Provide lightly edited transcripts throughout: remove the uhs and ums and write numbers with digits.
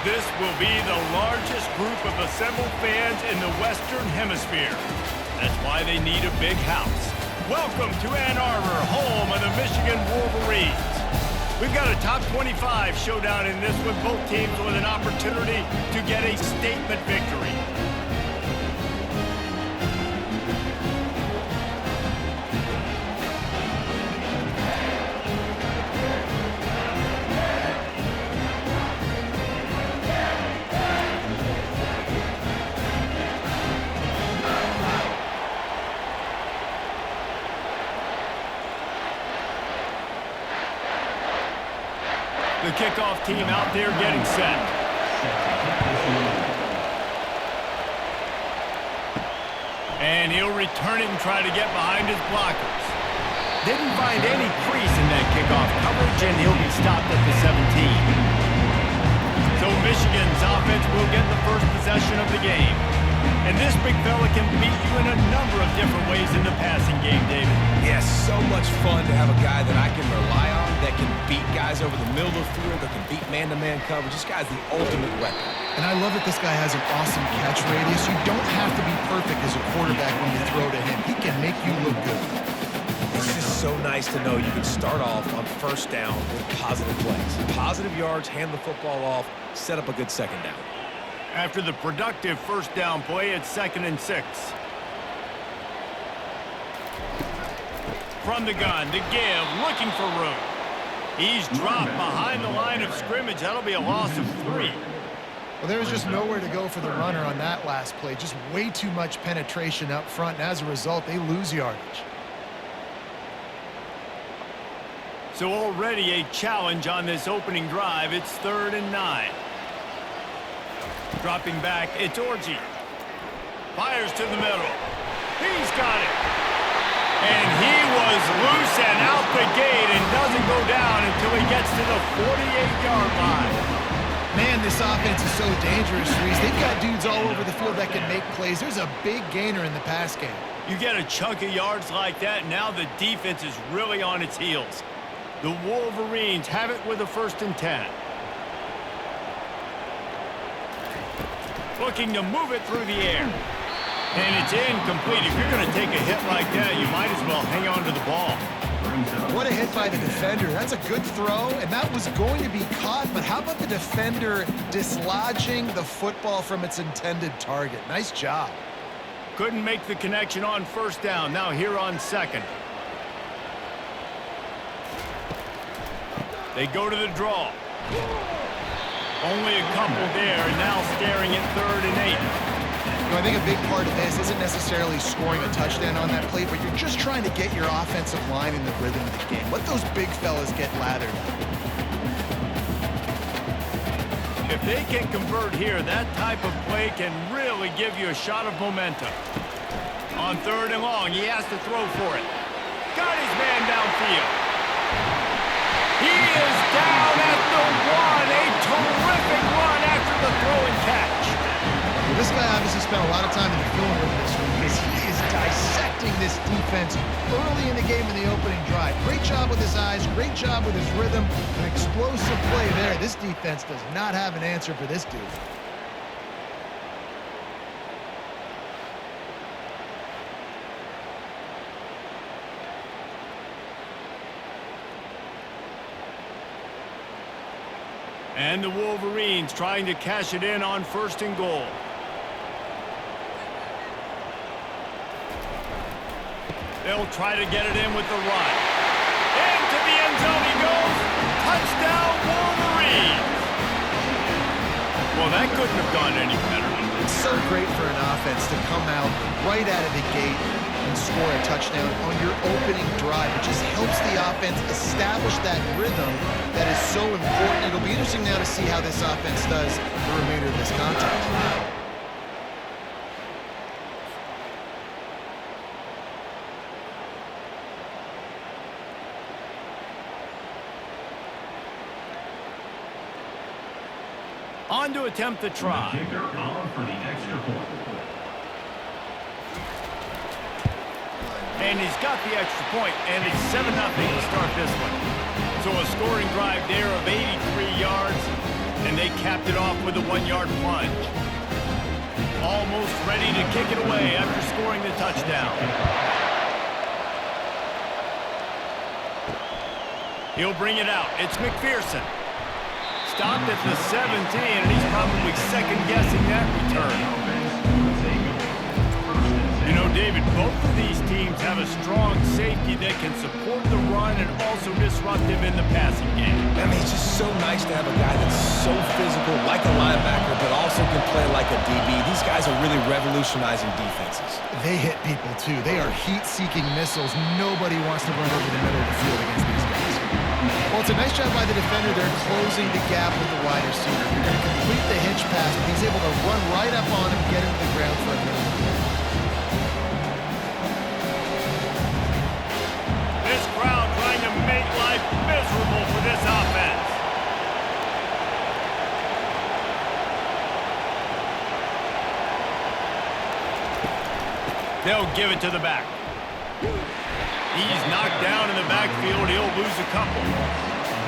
This will be the largest group of assembled fans in the Western Hemisphere. That's why they need a big house. Welcome to Ann Arbor, home of the Michigan Wolverines. We've got a top 25 showdown in this one, both teams with an opportunity to get a statement victory. The kickoff team out there getting set. And he'll return it and try to get behind his blockers. Didn't find any crease in that kickoff coverage, and he'll be stopped at the 17. So Michigan's offense will get the first possession of the game. And this big fella can beat you in a number of different ways in the passing game, David. Yes, so much fun to have a guy that I can rely on, that can beat guys over the middle of the field, that can beat man-to-man coverage. This guy's the ultimate weapon. And I love that this guy has an awesome catch radius. You don't have to be perfect as a quarterback when you throw to him. He can make you look good. It's just so nice to know you can start off on first down with positive plays. Positive yards, hand the football off, set up a good second down. After the productive first down play, it's 2nd and 6. From the gun to give, looking for room. He's dropped behind the line of scrimmage. That'll be a loss of 3. Well, there was just nowhere to go for the runner on that last play. Just way too much penetration up front, and as a result, they lose yardage. So already a challenge on this opening drive. It's 3rd and 9. Dropping back, it's Orji. Fires to the middle. He's got it. And he was loose and out the gate and doesn't go down until he gets to the 48-yard line. Man, this offense is so dangerous, Reese. They've got dudes all over the field that can make plays. There's a big gainer in the pass game. You get a chunk of yards like that, now the defense is really on its heels. The Wolverines have it with a 1st and 10. Looking to move it through the air. And it's incomplete. If you're going to take a hit like that, you might as well hang on to the ball. What a hit by the defender. That's a good throw, and that was going to be caught, but how about the defender dislodging the football from its intended target? Nice job. Couldn't make the connection on first down. Now here on 2nd. They go to the draw. Only a couple there, and now staring at 3rd and 8. You know, I think a big part of this isn't necessarily scoring a touchdown on that play, but you're just trying to get your offensive line in the rhythm of the game. Let those big fellas get lathered. If they can convert here, that type of play can really give you a shot of momentum. On 3rd and long, he has to throw for it. Got his man downfield. He is down at the 1. A terrific run after the throw and catch. Well, this guy obviously spent a lot of time in the film room this week because he is dissecting this defense early in the game in the opening drive. Great job with his eyes, great job with his rhythm, an explosive play there. This defense does not have an answer for this dude. And the Wolverines trying to cash it in on 1st and goal. They'll try to get it in with the run. Into the end zone he goes. Touchdown, Wolverines. Well, that couldn't have gone any better. It's so great for an offense to come out right out of the gate and score a touchdown on your opening drive. It just helps the offense establish that rhythm that is so important. It'll be interesting now to see how this offense does the remainder of this contest. On to attempt the try. And he's got the extra point, and it's 7-0 to start this one. So a scoring drive there of 83 yards. and they capped it off with a 1-yard plunge. Almost ready to kick it away after scoring the touchdown. He'll bring it out. It's McPherson. Stopped at the 17, and he's probably second-guessing that return. You know, David, both of these teams have a strong safety that can support the run and also disruptive in the passing game. I mean, it's just so nice to have a guy that's so physical, like a linebacker, but also can play like a DB. These guys are really revolutionizing defenses. They hit people, too. They are heat-seeking missiles. Nobody wants to run over the middle of the field against these guys. Well, it's a nice job by the defender. They're closing the gap with the wide receiver. They're going to complete the hitch pass, but he's able to run right up on him, get him to the ground for a minute. This crowd trying to make life miserable for this offense. They'll give it to the back. He's knocked down in the backfield. He'll lose a couple.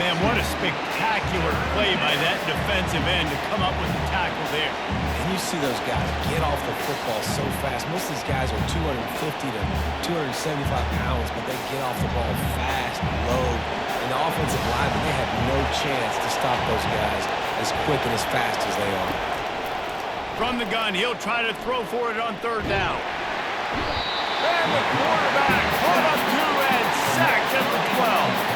Man, what a spectacular play by that defensive end to come up with the tackle there. And you see those guys get off the football so fast. Most of these guys are 250 to 275 pounds, but they get off the ball fast, low. And the offensive line, they have no chance to stop those guys as quick and as fast as they are. From the gun, he'll try to throw for it on third down. And the quarterback caught up to and sacked at the 12.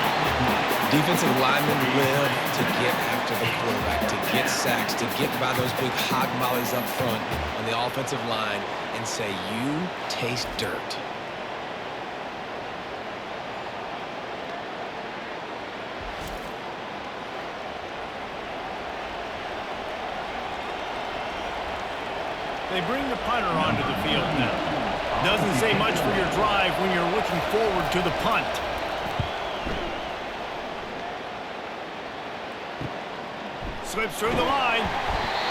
Defensive linemen live to get after the quarterback, to get sacks, to get by those big hog mollies up front on the offensive line and say, you taste dirt. They bring the punter onto the field now. Doesn't say much for your drive when you're looking forward to the punt. Slips through the line,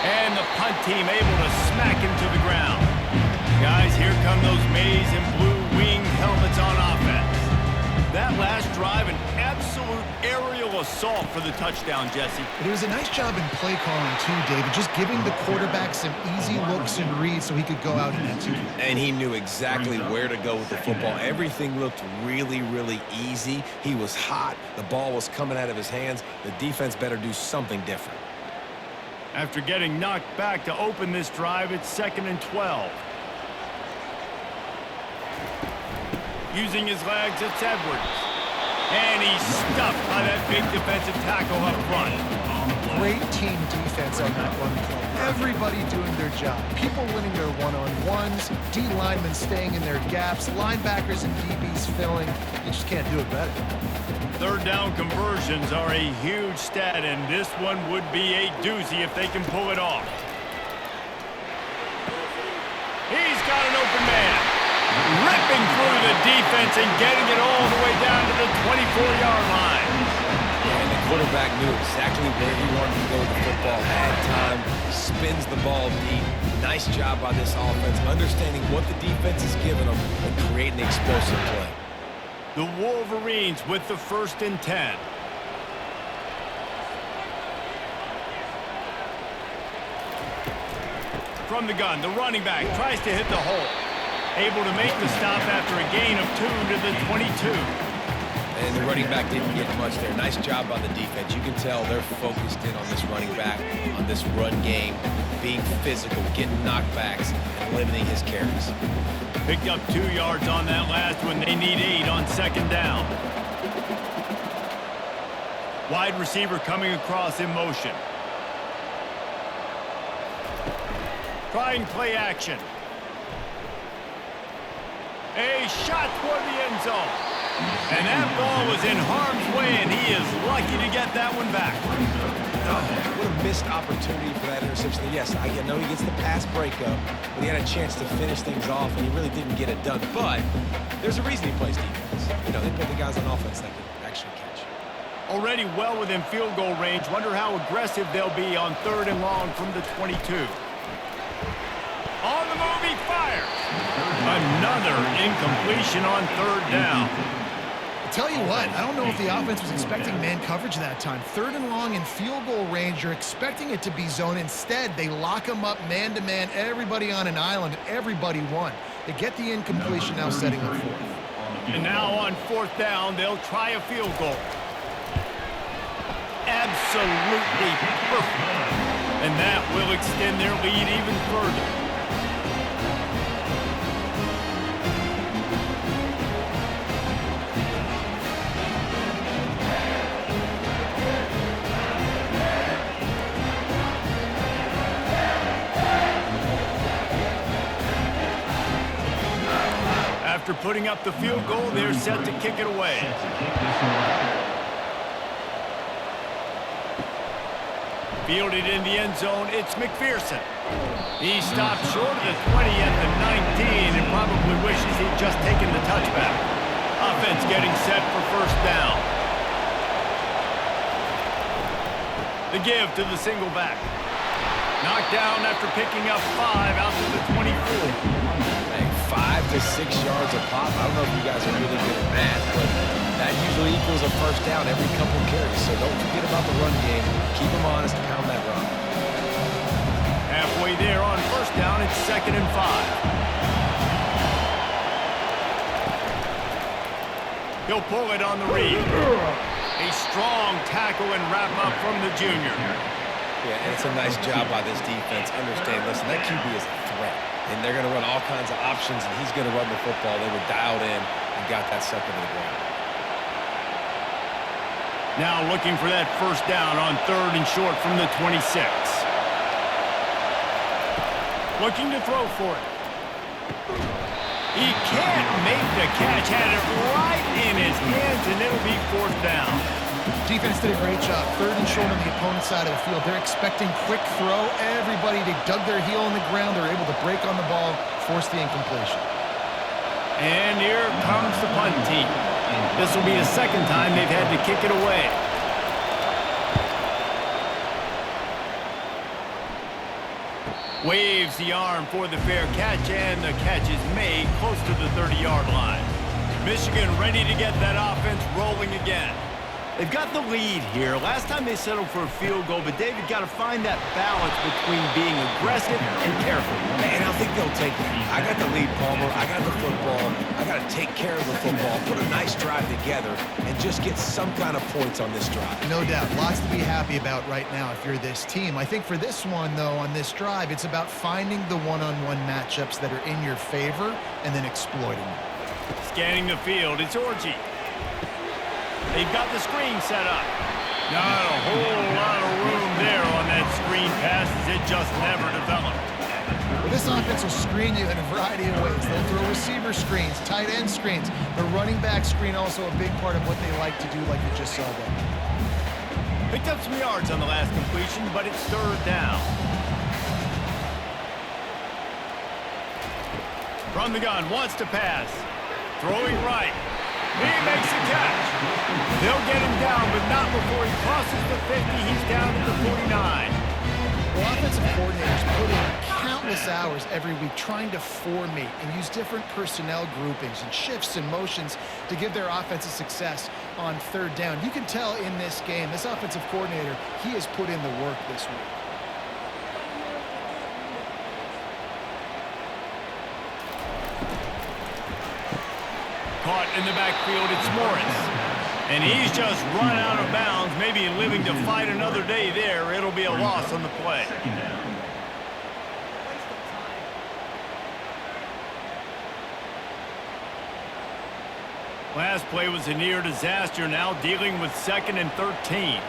and the punt team able to smack him to the ground. Guys, here come those maize and blue wing helmets on offense. That last drive, an absolute aerial assault for the touchdown, Jesse. But it was a nice job in play calling, too, David, just giving the quarterback some easy looks and reads so he could go out and execute. And he knew exactly where to go with the football. Everything looked really, really easy. He was hot. The ball was coming out of his hands. The defense better do something different. After getting knocked back to open this drive, it's 2nd and 12. Using his legs, it's Edwards. And he's stuffed by that big defensive tackle up front. Great team defense on that one play. Everybody doing their job. People winning their one-on-ones, D linemen staying in their gaps, linebackers and DBs filling. You just can't do it better. Third down conversions are a huge stat, and this one would be a doozy if they can pull it off. He's got an open man. Ripping through the defense and getting it all the way down to the 24-yard line. And the quarterback knew exactly where he wanted to go with the football, had time, spins the ball deep. Nice job by this offense, understanding what the defense is giving them and creating the explosive play. The Wolverines with the 1st and 10. From the gun, the running back tries to hit the hole. Able to make the stop after a gain of 2 to the 22. And the running back didn't get much there. Nice job by the defense. You can tell they're focused in on this running back, on this run game, being physical, getting knockbacks, and limiting his carries. Picked up 2 yards on that last one. They need 8 on 2nd down. Wide receiver coming across in motion. Trying play action. A shot toward the end zone. And that ball was in harm's way, and he is lucky to get that one back. Oh, what a missed opportunity for that interception. Yes, I know he gets the pass breakup, but he had a chance to finish things off, and he really didn't get it done. But there's a reason he plays defense. You know, they put the guys on offense that can actually catch. Already well within field goal range. Wonder how aggressive they'll be on 3rd and long from the 22. On the move, he fires. Another incompletion on 3rd down. Tell you what, I don't know if the offense was expecting man coverage that time. 3rd and long in field goal range, you're expecting it to be zone. Instead, they lock them up man-to-man, everybody on an island, and everybody won. They get the incompletion, now setting up 4th. And now on 4th down, they'll try a field goal. Absolutely perfect. And that will extend their lead even further. After putting up the field goal, they're set to kick it away. Fielded in the end zone, it's McPherson. He stopped short of the 20 at the 19 and probably wishes he'd just taken the touchback. Offense getting set for 1st down. The give to the single back. Knocked down after picking up 5 out to the 24. 5 to 6 yards a pop. I don't know if you guys are really good at math, but that usually equals a 1st down every couple carries. So don't forget about the run game. Keep them honest, pound that rock. Halfway there on 1st down, it's 2nd and 5. He'll pull it on the read. A strong tackle and wrap up from the junior. Yeah, and it's a nice job by this defense. Understand, listen, that QB is a threat. And they're going to run all kinds of options, and he's going to run the football. They were dialed in and got that sucker to the ground. Now looking for that 1st down on 3rd and short from the 26. Looking to throw for it. He can't make the catch. Had it right in his hands, and it'll be 4th down. Defense did a great job. 3rd and short on the opponent's side of the field. They're expecting quick throw. Everybody, they dug their heel in the ground. They're able to break on the ball, force the incompletion. And here comes the punt team. This will be the 2nd time they've had to kick it away. Waves the arm for the fair catch, and the catch is made close to the 30-yard line. Michigan ready to get that offense rolling again. They've got the lead here. Last time they settled for a field goal, but David got to find that balance between being aggressive and careful. Man, I think they'll take it. I got the lead, Palmer. I got the football. I got to take care of the football, put a nice drive together, and just get some kind of points on this drive. No doubt. Lots to be happy about right now if you're this team. I think for this one, though, on this drive, it's about finding the one-on-one matchups that are in your favor and then exploiting them. Scanning the field, it's Orji. They've got the screen set up. Not a whole lot of room there on that screen pass as it just never developed. Well, this offense will screen you in a variety of ways. They'll throw receiver screens, tight end screens. The running back screen also a big part of what they like to do, like you just saw there. Picked up some yards on the last completion, but it's 3rd down. From the gun, wants to pass. Throwing right. He makes the catch. They'll get him down, but not before he crosses the 50. He's down at the 49. Well, offensive coordinators put in countless hours every week trying to formate and use different personnel groupings and shifts and motions to give their offensive success on 3rd down. You can tell in this game, this offensive coordinator, he has put in the work this week. Caught in the backfield, it's Morris. And he's just run out of bounds, maybe living to fight another day there. It'll be a loss on the play. Last play was a near disaster, now dealing with 2nd and 13.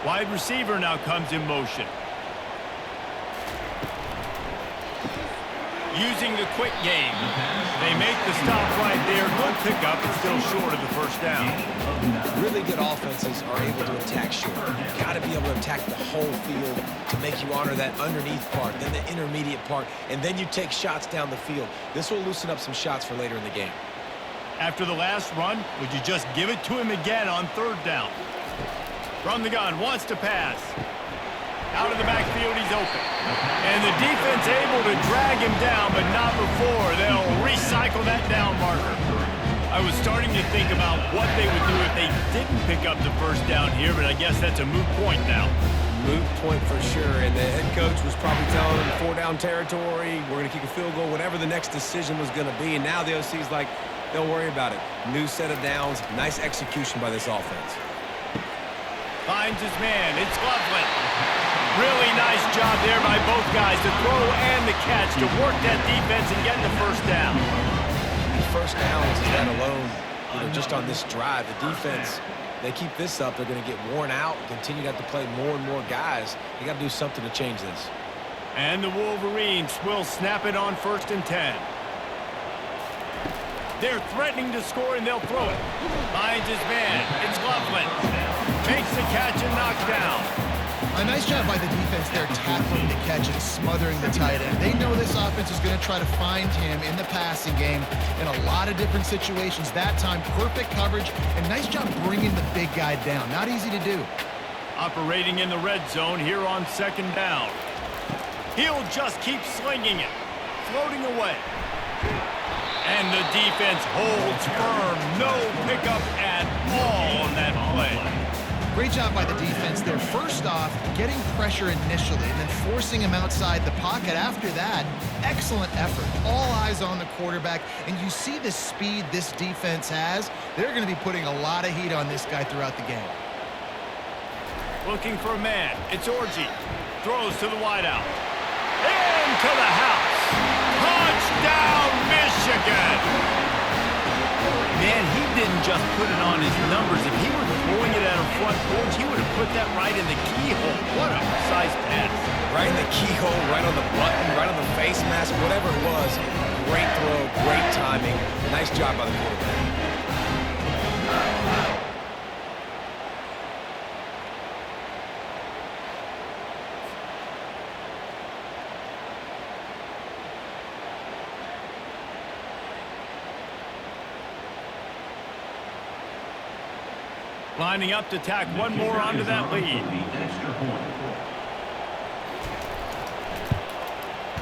Wide receiver now comes in motion. Using the quick game. They make the stop right there. Good pickup, but still short of the 1st down. Really good offenses are able to attack short. Got to be able to attack the whole field to make you honor that underneath part, then the intermediate part, and then you take shots down the field. This will loosen up some shots for later in the game. After the last run, would you just give it to him again on 3rd down? From the gun, wants to pass. Out of the backfield, he's open. And the defense able to drag him down, but not before. They'll recycle that down marker. I was starting to think about what they would do if they didn't pick up the first down here, but I guess that's a moot point now. Moot point for sure, and the head coach was probably telling them 4-down territory, we're going to kick a field goal, whatever the next decision was going to be, and now the OC's like, don't worry about it. New set of downs, nice execution by this offense. Finds his man, it's Loveland. Really nice job there by both guys, the throw and the catch to work that defense and get the first down. First downs, that alone, just on this drive, the defense, they keep this up, they're going to get worn out, continue to have to play more and more guys. They got to do something to change this. And the Wolverines will snap it on 1st and 10. They're threatening to score, and they'll throw it. Finds his man. It's Loveland. Makes the catch and knocks down. A nice job by the defense there, tackling the catch and smothering the tight end. They know this offense is going to try to find him in the passing game in a lot of different situations. That time, perfect coverage, and nice job bringing the big guy down. Not easy to do. Operating in the red zone here on 2nd down. He'll just keep slinging it. Floating away. And the defense holds firm. No pickup at all on that play. Great job by the defense there. First off, getting pressure initially and then forcing him outside the pocket. After that, excellent effort. All eyes on the quarterback. And you see the speed this defense has. They're going to be putting a lot of heat on this guy throughout the game. Looking for a man. It's Orji. Throws to the wideout. Into the house. Touchdown, Michigan! Man, he didn't just put it on his numbers. If he were throwing it at a front porch, he would have put that right in the keyhole. What a precise pass. Right in the keyhole, right on the button, right on the face mask, whatever it was. Great throw, great timing. Nice job by the quarterback. Lining up to tack one more onto that lead.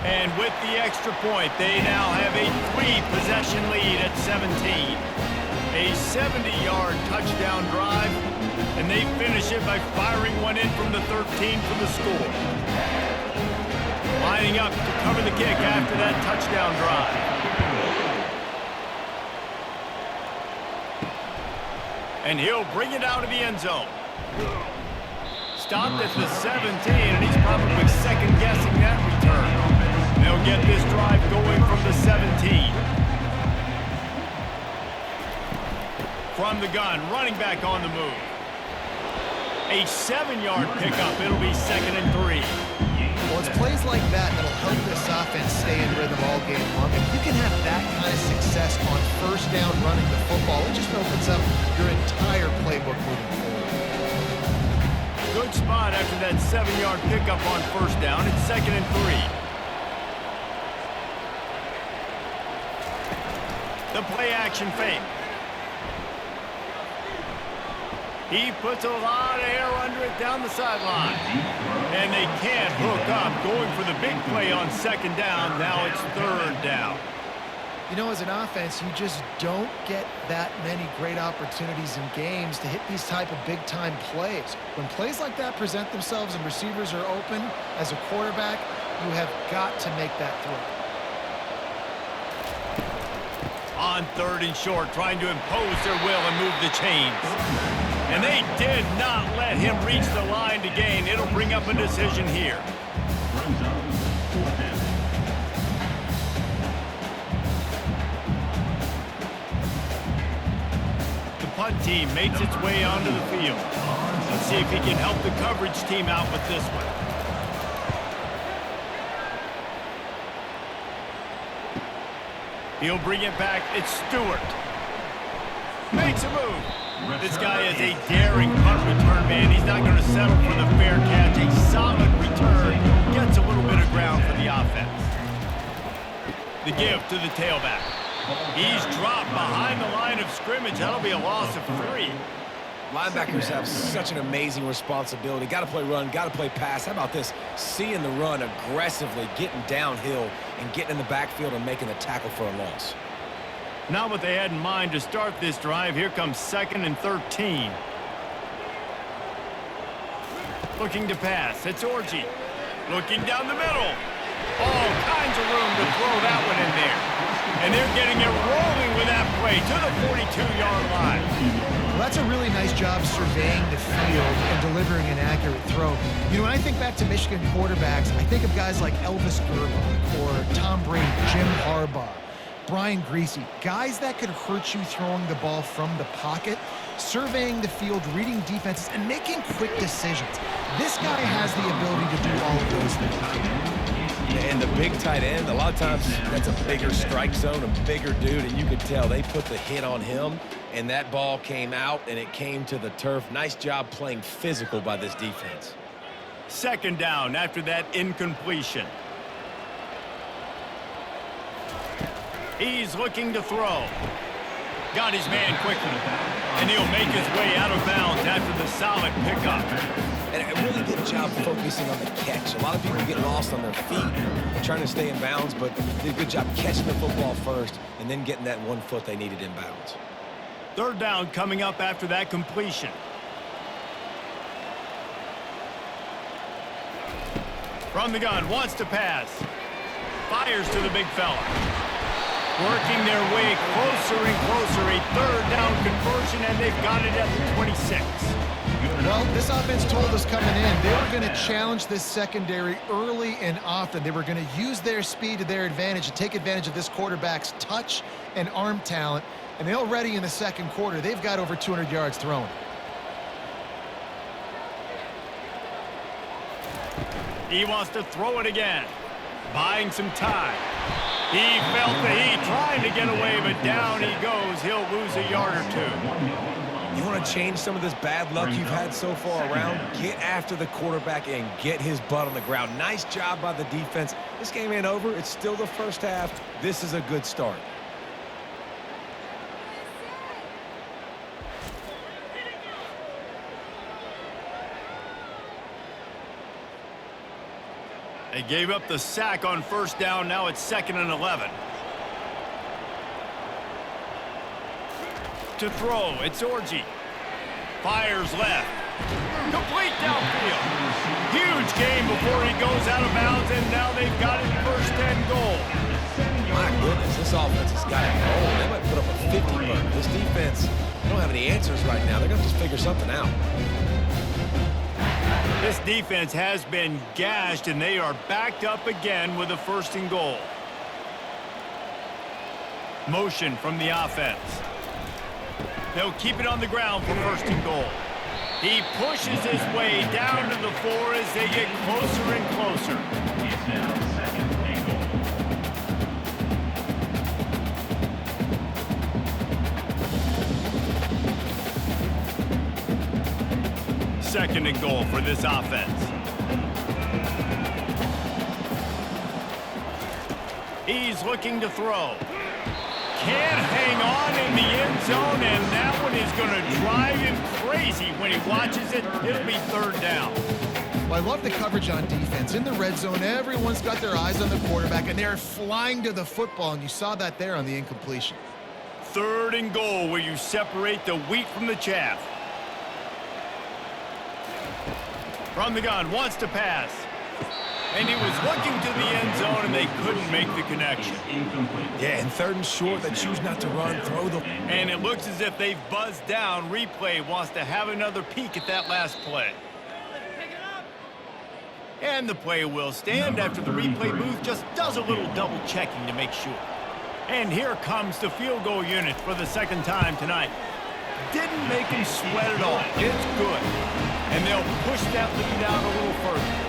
And with the extra point, they now have a 3-possession lead at 17. A 70-yard touchdown drive, and they finish it by firing one in from the 13 for the score. Lining up to cover the kick after that touchdown drive. And he'll bring it out of the end zone. Stopped at the 17, and he's probably second-guessing that return. They'll get this drive going from the 17. From the gun, running back on the move. A 7-yard pickup. It'll be 2nd and 3. Well, it's plays like that that'll help this offense stay in rhythm all game long. If you can have that kind of success on 1st down running the football, it just opens up your entire playbook moving forward. Good spot after that 7-yard pickup on 1st down. It's 2nd and 3. The play action fake. He puts a lot of air under it down the sideline. And they can't hook up, going for the big play on 2nd down. Now it's 3rd down. You know, as an offense, you just don't get that many great opportunities in games to hit these type of big-time plays. When plays like that present themselves and receivers are open, as a quarterback, you have got to make that throw. On 3rd and short, trying to impose their will and move the chains. And they did not let him reach the line to gain. It'll bring up a decision here. The punt team makes its way onto the field. Let's see if he can help the coverage team out with this one. He'll bring it back. It's Stewart. Makes a move. This guy is a daring punt return man. He's not going to settle for the fair catch. A solid return. Gets a little bit of ground for the offense. The give to the tailback. He's dropped behind the line of scrimmage. That'll be a loss of 3. Linebackers have such an amazing responsibility. Got to play run, got to play pass. How about this? Seeing the run aggressively, getting downhill, and getting in the backfield and making the tackle for a loss. Not what they had in mind to start this drive. Here comes 2nd and 13. Looking to pass. It's Orgy. Looking down the middle. All kinds of room to throw that one in there. And they're getting it rolling with that play to the 42-yard line. Well, that's a really nice job surveying the field and delivering an accurate throw. You know, when I think back to Michigan quarterbacks, I think of guys like Elvis Gerbach or Tom Brady, Jim Harbaugh, Brian Griese, guys that could hurt you throwing the ball from the pocket, surveying the field, reading defenses, and making quick decisions. This guy has the ability to do all of those things. And the big tight end, a lot of times that's a bigger strike zone, a bigger dude, and you could tell they put the hit on him, and that ball came out, and it came to the turf. Nice job playing physical by this defense. 2nd down after that incompletion. He's looking to throw. Got his man quickly, and he'll make his way out of bounds after the solid pickup. And a really good job focusing on the catch. A lot of people get lost on their feet trying to stay in bounds, but did a good job catching the football first and then getting that 1 foot they needed in bounds. 3rd down coming up after that completion. From the gun, wants to pass. Fires to the big fella. Working their way closer and closer. A 3rd down conversion, and they've got it at the 26. Well, this offense told us coming in they were going to challenge this secondary early and often. They were going to use their speed to their advantage and take advantage of this quarterback's touch and arm talent. And already in the 2nd quarter, they've got over 200 yards thrown. He wants to throw it again. Buying some time. He felt the heat, trying to get away, but down he goes. He'll lose a yard or 2. You want to change some of this bad luck you've had so far around? Get after the quarterback and get his butt on the ground. Nice job by the defense. This game ain't over. It's still the first half. This is a good start. They gave up the sack on 1st down. Now it's 2nd and 11. To throw, it's Orgy. Fires left. Complete downfield. Huge game before he goes out of bounds, and now they've got it 1st and goal. My goodness, this offense has got it rolling. They might put up a 50 burn. This defense, they don't have any answers right now. They're going to just figure something out. This defense has been gashed, and they are backed up again with a 1st and goal. Motion from the offense. They'll keep it on the ground for 1st and goal. He pushes his way down to the 4 as they get closer and closer. It's now 2nd and goal. 2nd and goal for this offense. He's looking to throw. Can't hang on in the end zone, and that one is going to drive him crazy when he watches it. It'll be 3rd down. Well, I love the coverage on defense. In the red zone, everyone's got their eyes on the quarterback, and they're flying to the football, and you saw that there on the incompletion. 3rd and goal, where you separate the wheat from the chaff. From the gun, wants to pass. And he was looking to the end zone, and they couldn't make the connection. Yeah, and 3rd and short, they choose not to run, throw the... And it looks as if they've buzzed down. Replay wants to have another peek at that last play. And the play will stand after the replay booth just does a little double checking to make sure. And here comes the field goal unit for the 2nd time tonight. Didn't make him sweat at all. It's good. And they'll push that lead out a little further.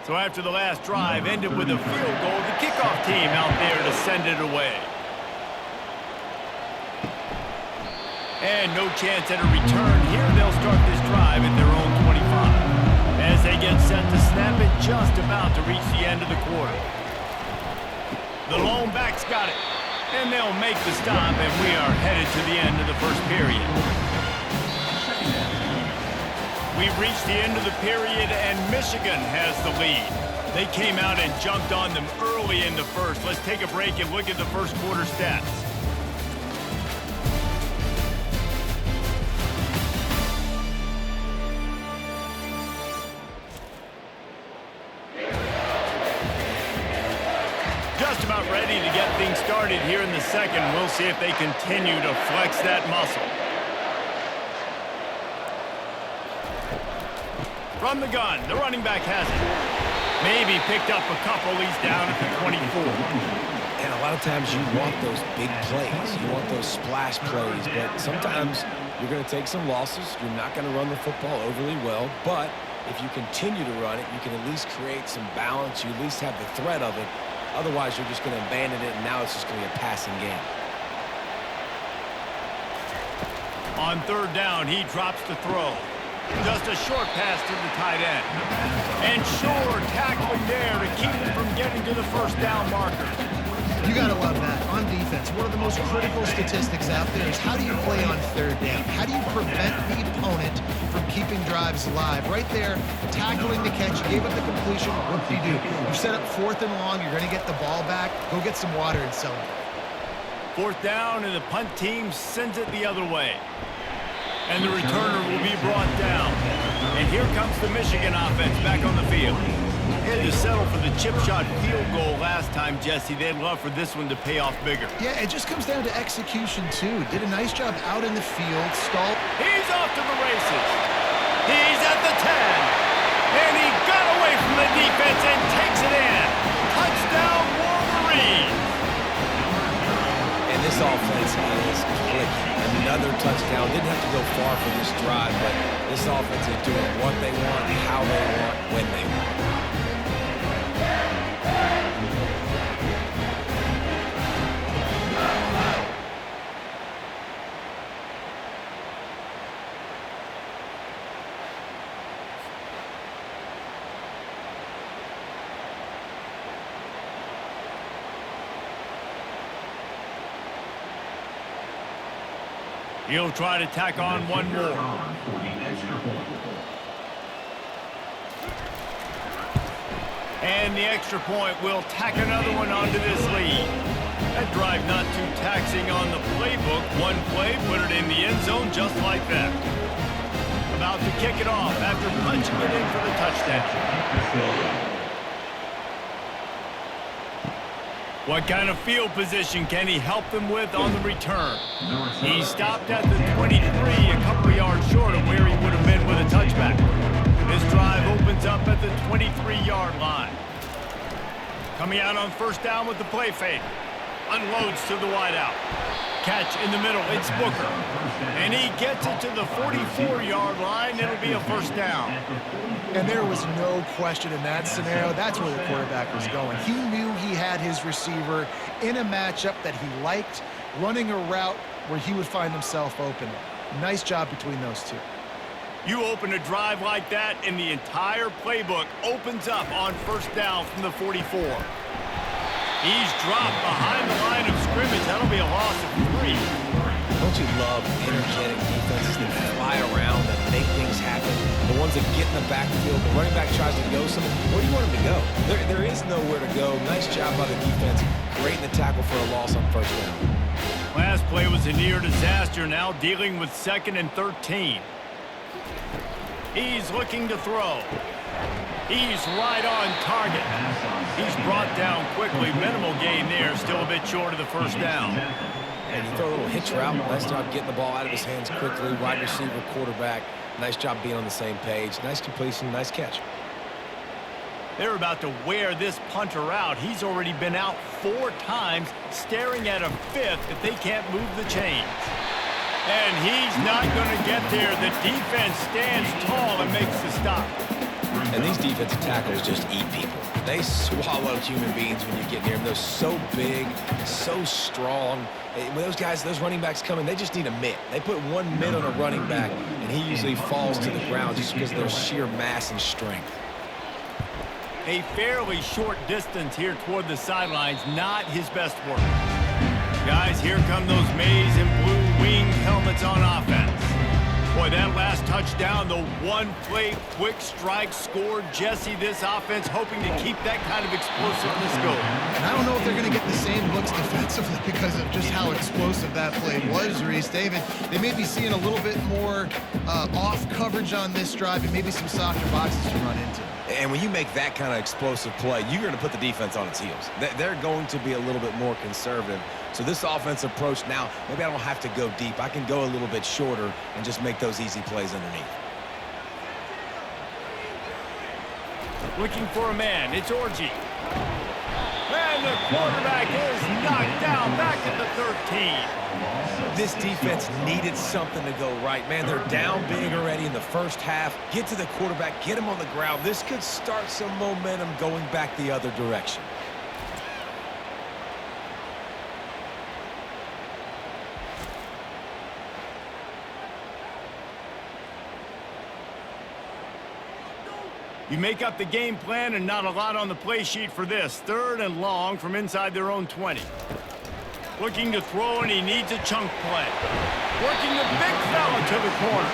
So after the last drive ended with a field goal, the kickoff team out there to send it away. And no chance at a return here. They'll start this drive at their own 25. As they get set to snap it, just about to reach the end of the quarter. The lone back's got it. And they'll make the stop, and we are headed to the end of the first period. We've reached the end of the period, and Michigan has the lead. They came out and jumped on them early in the first. Let's take a break and look at the first quarter stats. Just about ready to get things started here in the second. We'll see if they continue to flex that muscle. From the gun, the running back has it. Maybe picked up a couple. He's down at the 24. And a lot of times you want those big plays. You want those splash plays. But sometimes you're going to take some losses. You're not going to run the football overly well. But if you continue to run it, you can at least create some balance. You at least have the threat of it. Otherwise, you're just going to abandon it, and now it's just going to be a passing game. On third down, he drops the throw. Just a short pass to the tight end. And sure, tackling there to keep him from getting to the first down marker. You got to love that. On defense, one of the most critical statistics out there is how do you play on third down? How do you prevent the opponent from keeping drives alive? Right there, tackling the catch, you gave up the completion, what do? You set up fourth and long, you're going to get the ball back, go get some water and celebrate. Fourth down, and the punt team sends it the other way. And the returner will be brought down. And here comes the Michigan offense back on the field. They had to settle for the chip shot field goal last time, Jesse. They'd love for this one to pay off bigger. Yeah, it just comes down to execution, too. Did a nice job out in the field, stalled. He's off to the races. He's at the 10. And he got away from the defense and takes it in. Touchdown, Wolverines. And this offense is clicking. Another touchdown. Didn't have to go far for this drive, but this offense is doing what they want, how they want, when they want. He'll try to tack on one more. And the extra point will tack another one onto this lead. That drive not too taxing on the playbook. One play, put it in the end zone just like that. About to kick it off after punching it in for the touchdown. What kind of field position can he help them with on the return? He stopped at the 23, a couple of yards short of where he would have been with a touchback. This drive opens up at the 23-yard line. Coming out on first down with the play fake. Unloads to the wideout. Catch in the middle, it's Booker. And he gets it to the 44-yard line. It'll be a first down. And there was no question in that scenario. That's where the quarterback was going. He knew he had his receiver in a matchup that he liked, running a route where he would find himself open. Nice job between those two. You open a drive like that, and the entire playbook opens up on first down from the 44. He's dropped behind the line of scrimmage. That'll be a loss of 3. Don't you love energetic defenses that fly around, that make things happen? The ones that get in the backfield, the running back tries to go somewhere. Where do you want him to go? There is nowhere to go. Nice job by the defense. Great in the tackle for a loss on first down. Last play was a near disaster. Now dealing with 2nd and 13. He's looking to throw. He's right on target. He's brought down quickly. Minimal gain there. Still a bit short of the first down. And you throw a little hitch route. Nice job getting the ball out of his hands quickly. Wide receiver, quarterback. Nice job being on the same page. Nice completion, nice catch. They're about to wear this punter out. He's already been out 4 times, staring at a 5th if they can't move the chains. And he's not going to get there. The defense stands tall and makes the stop. And these defensive tackles just eat people. They swallow human beings when you get near them. They're so big, so strong. When those guys, those running backs come in, they just need a mitt. They put one mitt on a running back, and he usually falls to the ground just because of their sheer mass and strength. A fairly short distance here toward the sidelines, not his best work. Guys, here come those maize and blue wing helmets on offense. Boy, that last touchdown, the one-play quick strike scored. Jesse, this offense hoping to keep that kind of explosiveness going. And I don't know if they're going to get the same looks defensively because of just how explosive that play was, Reese. David, they may be seeing a little bit more off coverage on this drive and maybe some softer boxes to run into. And when you make that kind of explosive play, you're going to put the defense on its heels. They're going to be a little bit more conservative. So this offensive approach now, maybe I don't have to go deep. I can go a little bit shorter and just make those easy plays underneath. Looking for a man. It's Orji. And the quarterback is knocked down back at the 13. This defense needed something to go right. Man, they're down big already in the first half. Get to the quarterback, get him on the ground. This could start some momentum going back the other direction. You make up the game plan and not a lot on the play sheet for this. 3rd and long from inside their own 20. Looking to throw, and he needs a chunk play. Working the big fella to the corner.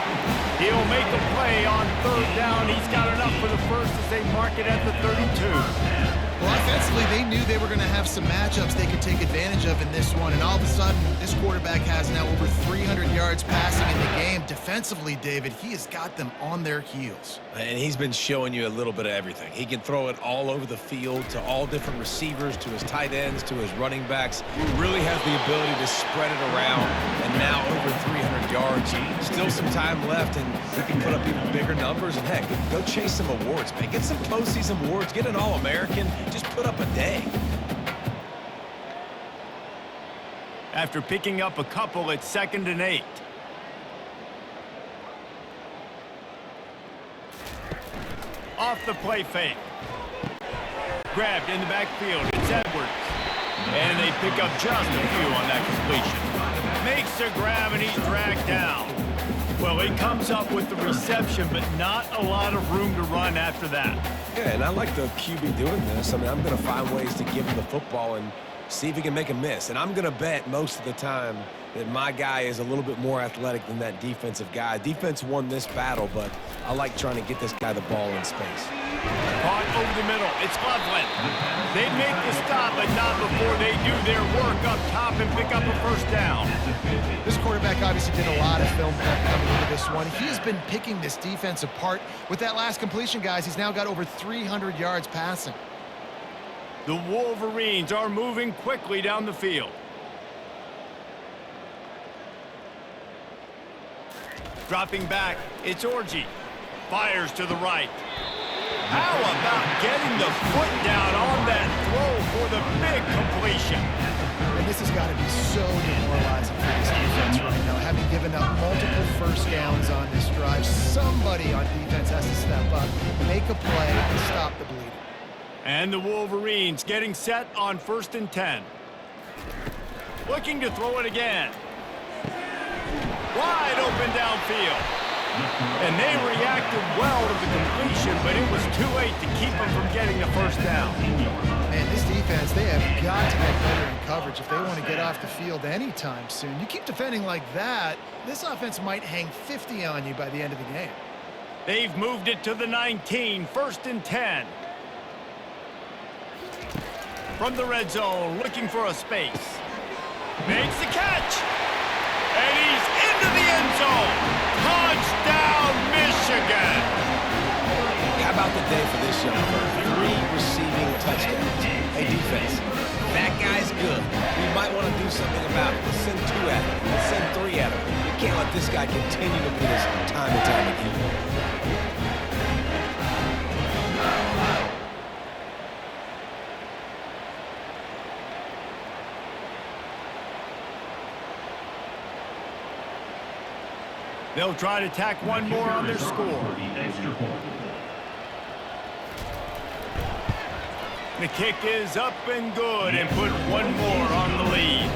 He'll make a play on 3rd down. He's got enough for the first as they mark it at the 32. Well, offensively, they knew they were going to have some matchups they could take advantage of in this one, and all of a sudden, this quarterback has now over 300 yards passing in the game. Defensively, David, he has got them on their heels. And he's been showing you a little bit of everything. He can throw it all over the field to all different receivers, to his tight ends, to his running backs. He really has the ability to spread it around, and now over 300 yards. Still some time left, and he can put up even bigger numbers. And heck, go chase some awards, man. Get some postseason awards. Get an All-American. Just put up a day. After picking up a couple, it's 2nd and 8. Off the play fake. Grabbed in the backfield. It's Edwards. And they pick up just a few on that completion. Makes a grab, and he's dragged down. Well, he comes up with the reception, but not a lot of room to run after that. Yeah, and I like the QB doing this. I mean, I'm going to find ways to give him the football and see if he can make a miss. And I'm going to bet most of the time that my guy is a little bit more athletic than that defensive guy. Defense won this battle, but I like trying to get this guy the ball in space. Caught over the middle. It's Loveland. They make the stop, but not before they do their work up top and pick up a 1st down. This quarterback obviously did a lot of film prep coming into this one. He has been picking this defense apart. With that last completion, guys, he's now got over 300 yards passing. The Wolverines are moving quickly down the field. Dropping back, it's Orji. Fires to the right. How about getting the foot down on that throw for the big completion? And this has got to be so demoralizing for this defense right now. Having given up multiple 1st downs on this drive, somebody on defense has to step up, make a play, and stop the bleeding. And the Wolverines getting set on 1st and 10. Looking to throw it again. Wide open downfield. And they reacted well to the completion, but it was too late to keep them from getting the 1st down. Man, this defense, they have got to get better in coverage if they want to get off the field anytime soon. You keep defending like that, this offense might hang 50 on you by the end of the game. They've moved it to the 19, 1st and 10. From the red zone, looking for a space. Makes the catch. And he's into the end zone. Touchdown, Michigan. How about the day for this young man? 3 receiving touchdowns. Hey, defense, that guy's good. We might want to do something about it. Let's send 2 at him. Let's send 3 at him. You can't let this guy continue to do this time and time again. They'll try to tack one more on their score. The kick is up and good and put one more on the lead.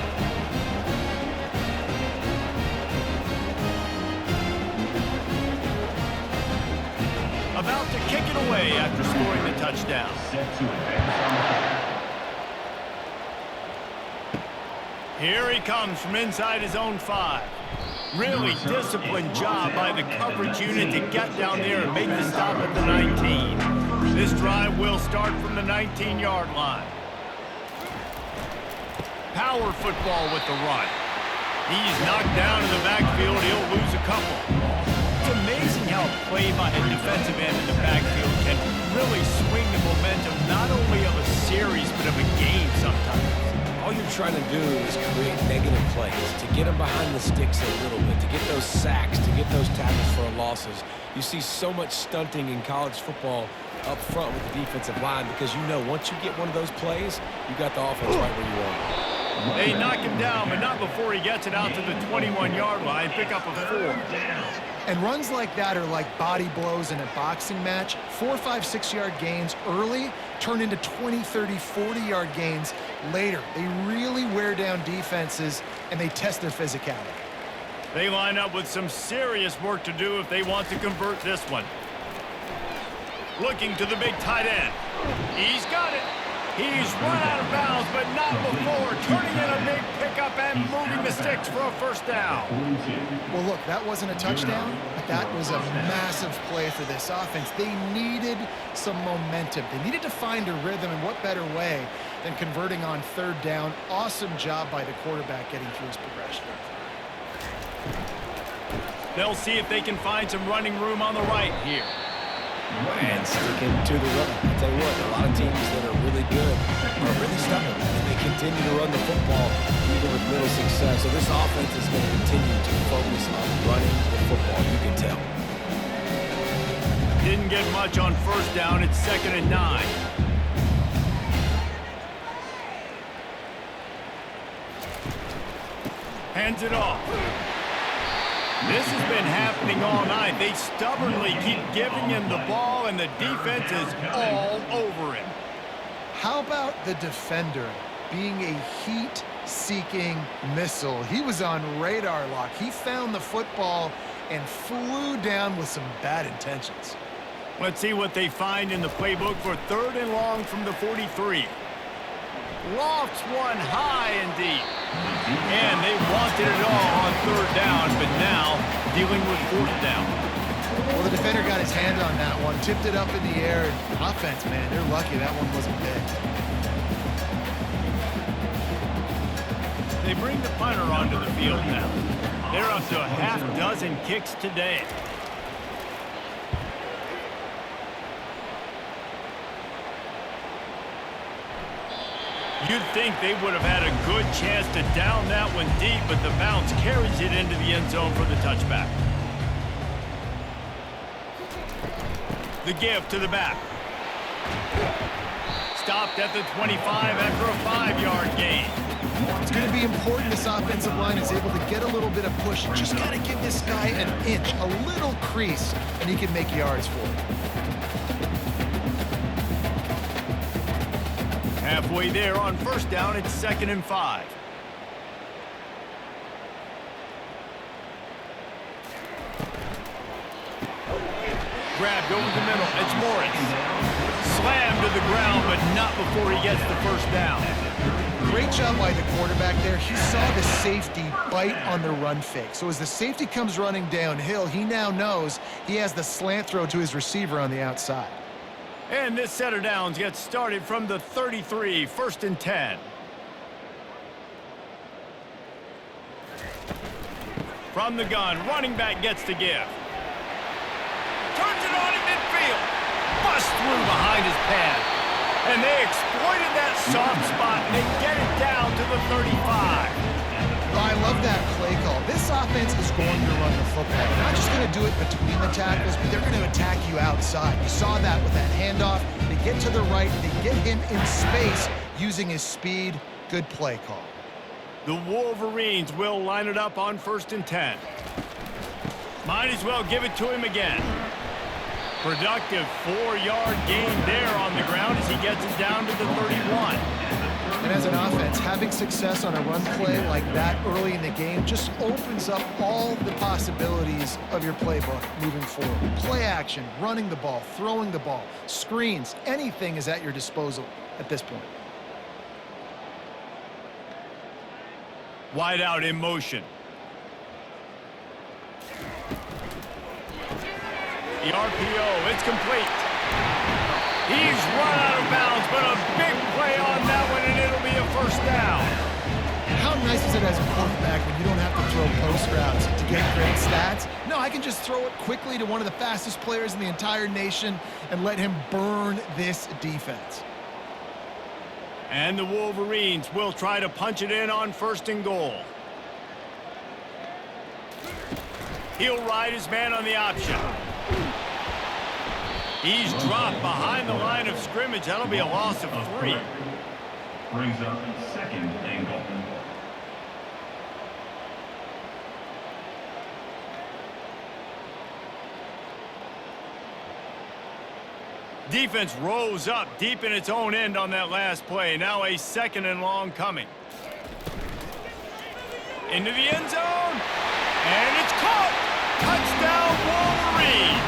About to kick it away after scoring the touchdown. Set to advance. Here he comes from inside his own 5. Really disciplined job by the coverage unit to get down there and make the stop at the 19. This drive will start from the 19-yard line. Power football with the run. He's knocked down in the backfield. He'll lose a couple. It's amazing how play by a defensive end in the backfield can really swing the momentum not only of a series but of a game sometimes. All you're trying to do is create negative plays, to get them behind the sticks a little bit, to get those sacks, to get those tackles for losses. You see so much stunting in college football up front with the defensive line because you know once you get one of those plays, you got the offense right where you want it. They knock him down, but not before he gets it out to the 21-yard line. Pick up a 4. And runs like that are like body blows in a boxing match. 4, 5, 6-yard gains early turn into 20, 30, 40-yard gains later. They really wear down defenses, and they test their physicality. They line up with some serious work to do if they want to convert this one. Looking to the big tight end. He's got it. He's run out of bounds, but not before turning in a big pickup and moving the sticks for a first down. Well, look, that wasn't a touchdown, but that was a massive play for this offense. They needed some momentum. They needed to find a rhythm, and what better way than converting on 3rd down. Awesome job by the quarterback getting through his progression. They'll see if they can find some running room on the right here. And sticking to the run. I tell you what, a lot of teams that are really good are really stubborn, and they continue to run the football even with little success. So this offense is going to continue to focus on running the football, you can tell. Didn't get much on 1st down. It's 2nd and 9. Hands it off. This has been happening all night. They stubbornly keep giving him the ball, and the defense is all over him. How about the defender being a heat-seeking missile? He was on radar lock. He found the football and flew down with some bad intentions. Let's see what they find in the playbook for 3rd and long from the 43. Lofts one high and deep. And they wanted it all on 3rd down, but now dealing with 4th down. Well, the defender got his hand on that one, tipped it up in the air. Offense, man, they're lucky that one wasn't big. They bring the punter onto the field now. They're up to a half-dozen kicks today. You'd think they would have had a good chance to down that one deep, but the bounce carries it into the end zone for the touchback. The give to the back. Stopped at the 25 after a 5-yard gain. It's going to be important this offensive line is able to get a little bit of push. Just got to give this guy an inch, a little crease, and he can make yards for it. Halfway there on 1st down, it's 2nd and 5. Grabbed over the middle. It's Morris. Slammed to the ground, but not before he gets the 1st down. Great job by the quarterback there. He saw the safety bite on the run fake. So as the safety comes running downhill, he now knows he has the slant throw to his receiver on the outside. And this set of downs gets started from the 33, 1st and 10. From the gun, running back gets the give. Turns it on in midfield. Bust through behind his pad. And they exploited that soft spot, and they get it down to the 35. I love that play call. This offense is going to run the football. They're not just going to do it between the tackles, but they're going to attack you outside. You saw that with that handoff. They get to the right. They get him in space using his speed. Good play call. The Wolverines will line it up on 1st and 10. Might as well give it to him again. Productive 4-yard gain there on the ground as he gets it down to the 31. And as an offense, having success on a run play like that early in the game just opens up all the possibilities of your playbook moving forward. Play action, running the ball, throwing the ball, screens, anything is at your disposal at this point. Wide out in motion. The RPO, it's complete. He's run out of bounds, but a big play on that one, and it'll be a first down. How nice is it as a quarterback when you don't have to throw post routes to get great stats? No, I can just throw it quickly to one of the fastest players in the entire nation and let him burn this defense. And the Wolverines will try to punch it in on 1st and goal. He'll ride his man on the option. He's dropped behind the line of scrimmage. That'll be a loss of 3. Brings up 2nd and goal. Defense rose up deep in its own end on that last play. Now a 2nd and long coming. Into the end zone. And it's caught. Touchdown, Wolverines.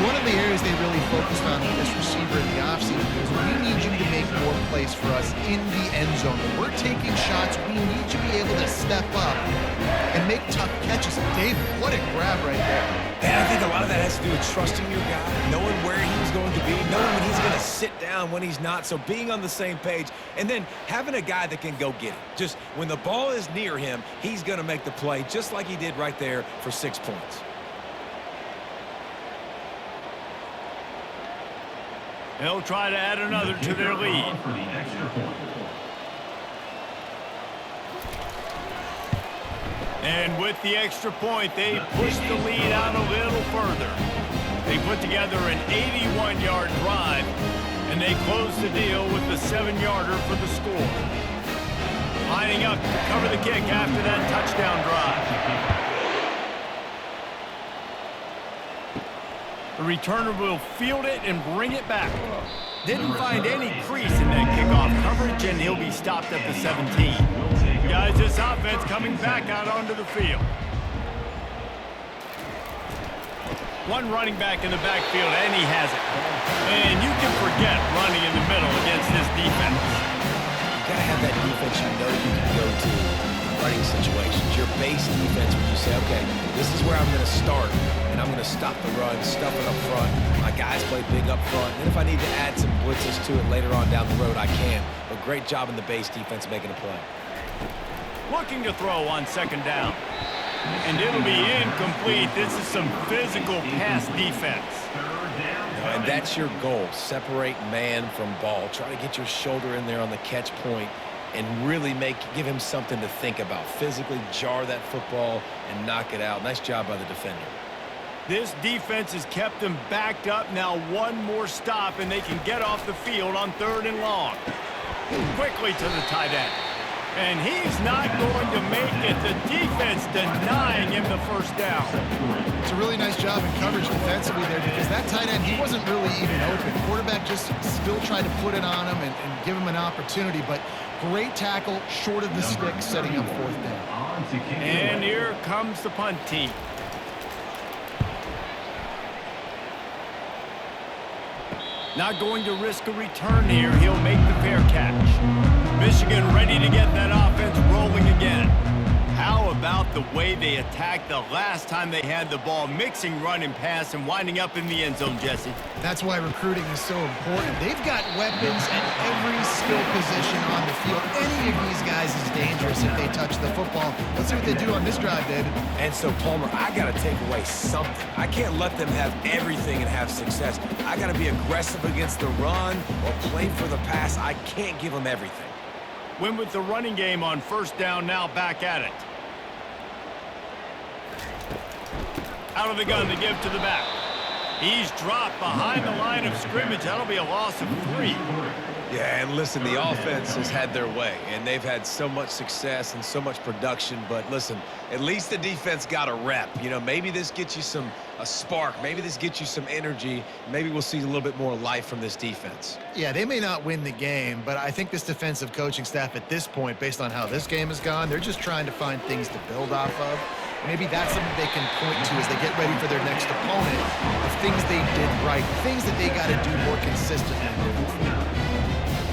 One of the areas they really focused on with this receiver in the offseason is we need you to make more plays for us in the end zone. When we're taking shots, we need you to be able to step up and make tough catches. David, what a grab right there. And I think a lot of that has to do with trusting your guy, knowing where he's going to be, knowing when he's going to sit down, when he's not, so being on the same page, and then having a guy that can go get it. Just when the ball is near him, he's going to make the play just like he did right there for 6 points. They'll try to add another to their lead. For the extra point. And with the extra point, they push the lead out a little further. They put together an 81-yard drive, and they close the deal with the 7-yarder for the score. Lining up to cover the kick after that touchdown drive. The returner will field it and bring it back. Didn't find any crease in that kickoff coverage, and he'll be stopped at the 17. Guys, this offense coming back out onto the field. One running back in the backfield, and he has it. And you can forget running in the middle against this defense. You got to have that defense you know you can go to in running situations. Your base defense where you say, okay, this is where I'm going to start, and I'm going to stop the run, stuff it up front. My guys play big up front. And if I need to add some blitzes to it later on down the road, I can. But great job in the base defense making a play. Looking to throw on 2nd down. And it'll be incomplete. This is some physical pass defense. And that's your goal. Separate man from ball. Try to get your shoulder in there on the catch point and really give him something to think about. Physically jar that football and knock it out. Nice job by the defender. This defense has kept them backed up. Now one more stop, and they can get off the field on 3rd and long. Quickly to the tight end. And he's not going to make it. The defense denying him the first down. It's a really nice job in coverage defensively there because that tight end, he wasn't really even open. Quarterback just still tried to put it on him and give him an opportunity, but great tackle short of the stick, setting up 4th down. And here comes the punt team. Not going to risk a return here. He'll make the fair catch. Michigan ready to get that offense rolling again. How about the way they attacked the last time they had the ball, mixing run and pass and winding up in the end zone, Jesse? That's why recruiting is so important. They've got weapons at every skill position on the field. Any of these guys is dangerous if they touch the football. Let's see what they do on this drive, David. And so, Palmer, I got to take away something. I can't let them have everything and have success. I got to be aggressive against the run or play for the pass. I can't give them everything. Win with the running game on 1st down, now back at it. Out of the gun to give to the back. He's dropped behind the line of scrimmage. That'll be a loss of 3. Yeah, and listen, the offense has had their way, and they've had so much success and so much production. But listen, at least the defense got a rep. You know, maybe this gets you a spark. Maybe this gets you some energy. Maybe we'll see a little bit more life from this defense. Yeah, they may not win the game, but I think this defensive coaching staff at this point, based on how this game has gone, they're just trying to find things to build off of. Maybe that's something they can point to as they get ready for their next opponent of things they did right, things that they got to do more consistently moving forward.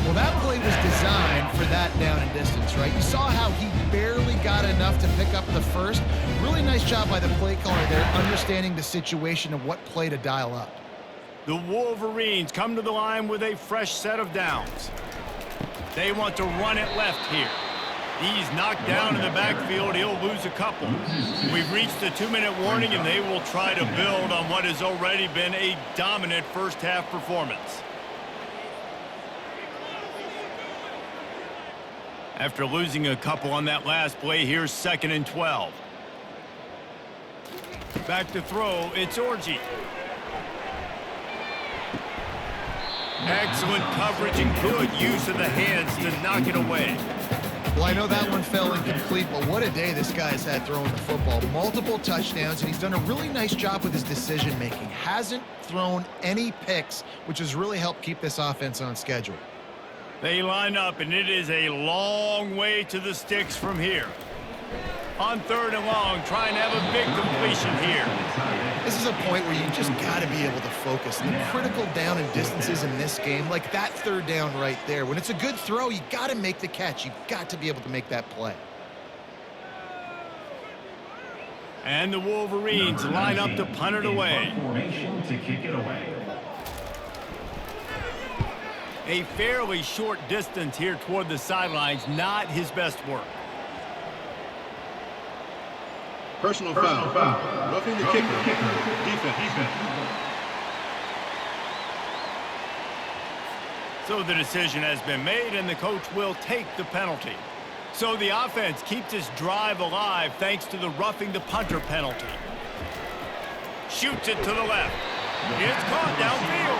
Well, that play was designed for that down and distance, right? You saw how he barely got enough to pick up the first. Really nice job by the play caller there, understanding the situation of what play to dial up. The Wolverines come to the line with a fresh set of downs. They want to run it left here. He's knocked down in the backfield. He'll lose a couple. We've reached the 2-minute warning, and they will try to build on what has already been a dominant first-half performance. After losing a couple on that last play, here's 2nd and 12. Back to throw, it's Orji. Excellent coverage and good use of the hands to knock it away. Well, I know that one fell incomplete, but what a day this guy's had throwing the football. Multiple touchdowns, and he's done a really nice job with his decision-making. Hasn't thrown any picks, which has really helped keep this offense on schedule. They line up, and it is a long way to the sticks from here. On 3rd and long, trying to have a big completion here. This is a point where you just got to be able to focus. The critical down and distances in this game, like that 3rd down right there. When it's a good throw, you got to make the catch. You've got to be able to make that play. And the Wolverines line up to punt it away. Formation to kick it away. A fairly short distance here toward the sidelines, not his best work. Personal foul. Roughing the kicker. Defense. So the decision has been made, and the coach will take the penalty. So the offense keeps this drive alive thanks to the roughing the punter penalty. Shoots it to the left. It's caught downfield.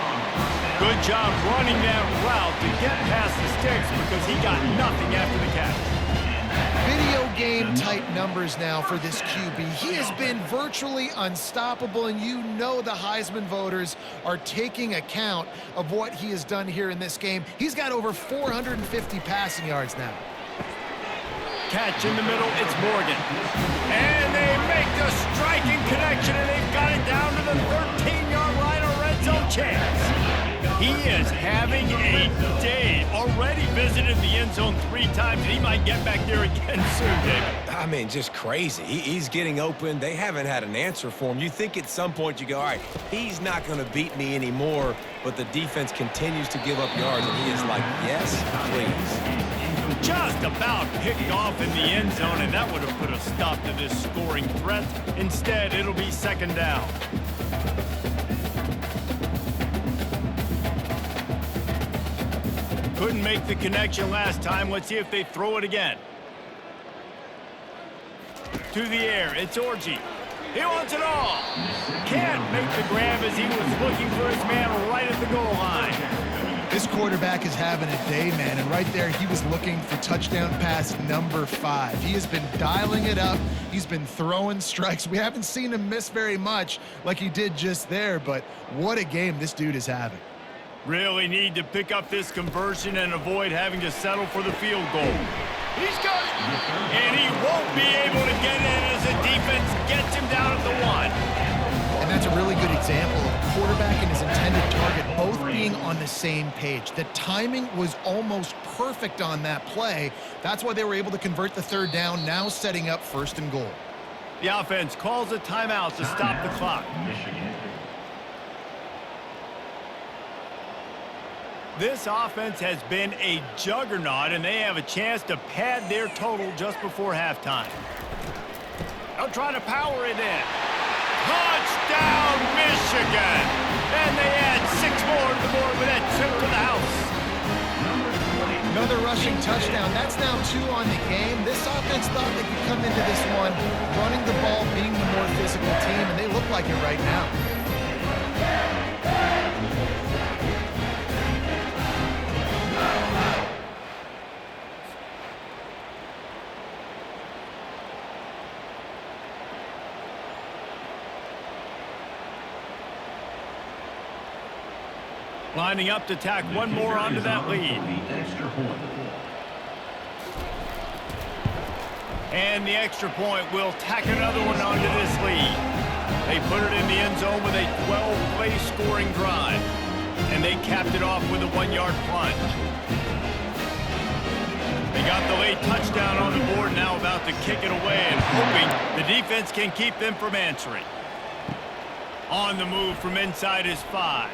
Good job running that route to get past the sticks because he got nothing after the catch. Video game type numbers now for this QB. He has been virtually unstoppable, and you know the Heisman voters are taking account of what he has done here in this game. He's got over 450 passing yards now. Catch in the middle, it's Morgan. And they make the striking connection, and they've got it down to the 13-yard line, a red zone chance. He is having a day. Already visited the end zone 3 times, and he might get back there again soon, David. I mean, just crazy. He's getting open. They haven't had an answer for him. You think at some point you go, all right, he's not going to beat me anymore, but the defense continues to give up yards, and he is like, yes, please. Just about picked off in the end zone, and that would have put a stop to this scoring threat. Instead, it'll be 2nd down. Couldn't make the connection last time. Let's see if they throw it again. To the air, it's Orji. He wants it all. Can't make the grab as he was looking for his man right at the goal line. This quarterback is having a day, man, and right there he was looking for touchdown pass number 5. He has been dialing it up. He's been throwing strikes. We haven't seen him miss very much like he did just there, but what a game this dude is having. Really need to pick up this conversion and avoid having to settle for the field goal. He's got it! And he won't be able to get in as the defense gets him down at the 1. And that's a really good example of a quarterback and his intended target both being on the same page. The timing was almost perfect on that play. That's why they were able to convert the 3rd down, now setting up 1st and goal. The offense calls a timeout to stop the clock. This offense has been a juggernaut, and they have a chance to pad their total just before halftime. They'll try to power it in. Touchdown, Michigan! And they add 6 more to the board with that trip to the house. Another rushing touchdown. That's now 2 on the game. This offense thought they could come into this one running the ball, being the more physical team, and they look like it right now. Lining up to tack one more onto that lead. The extra point. And the extra point will tack another one onto this lead. They put it in the end zone with a 12-play scoring drive. And they capped it off with a 1-yard plunge. They got the late touchdown on the board, now about to kick it away and hoping the defense can keep them from answering. On the move from inside his 5.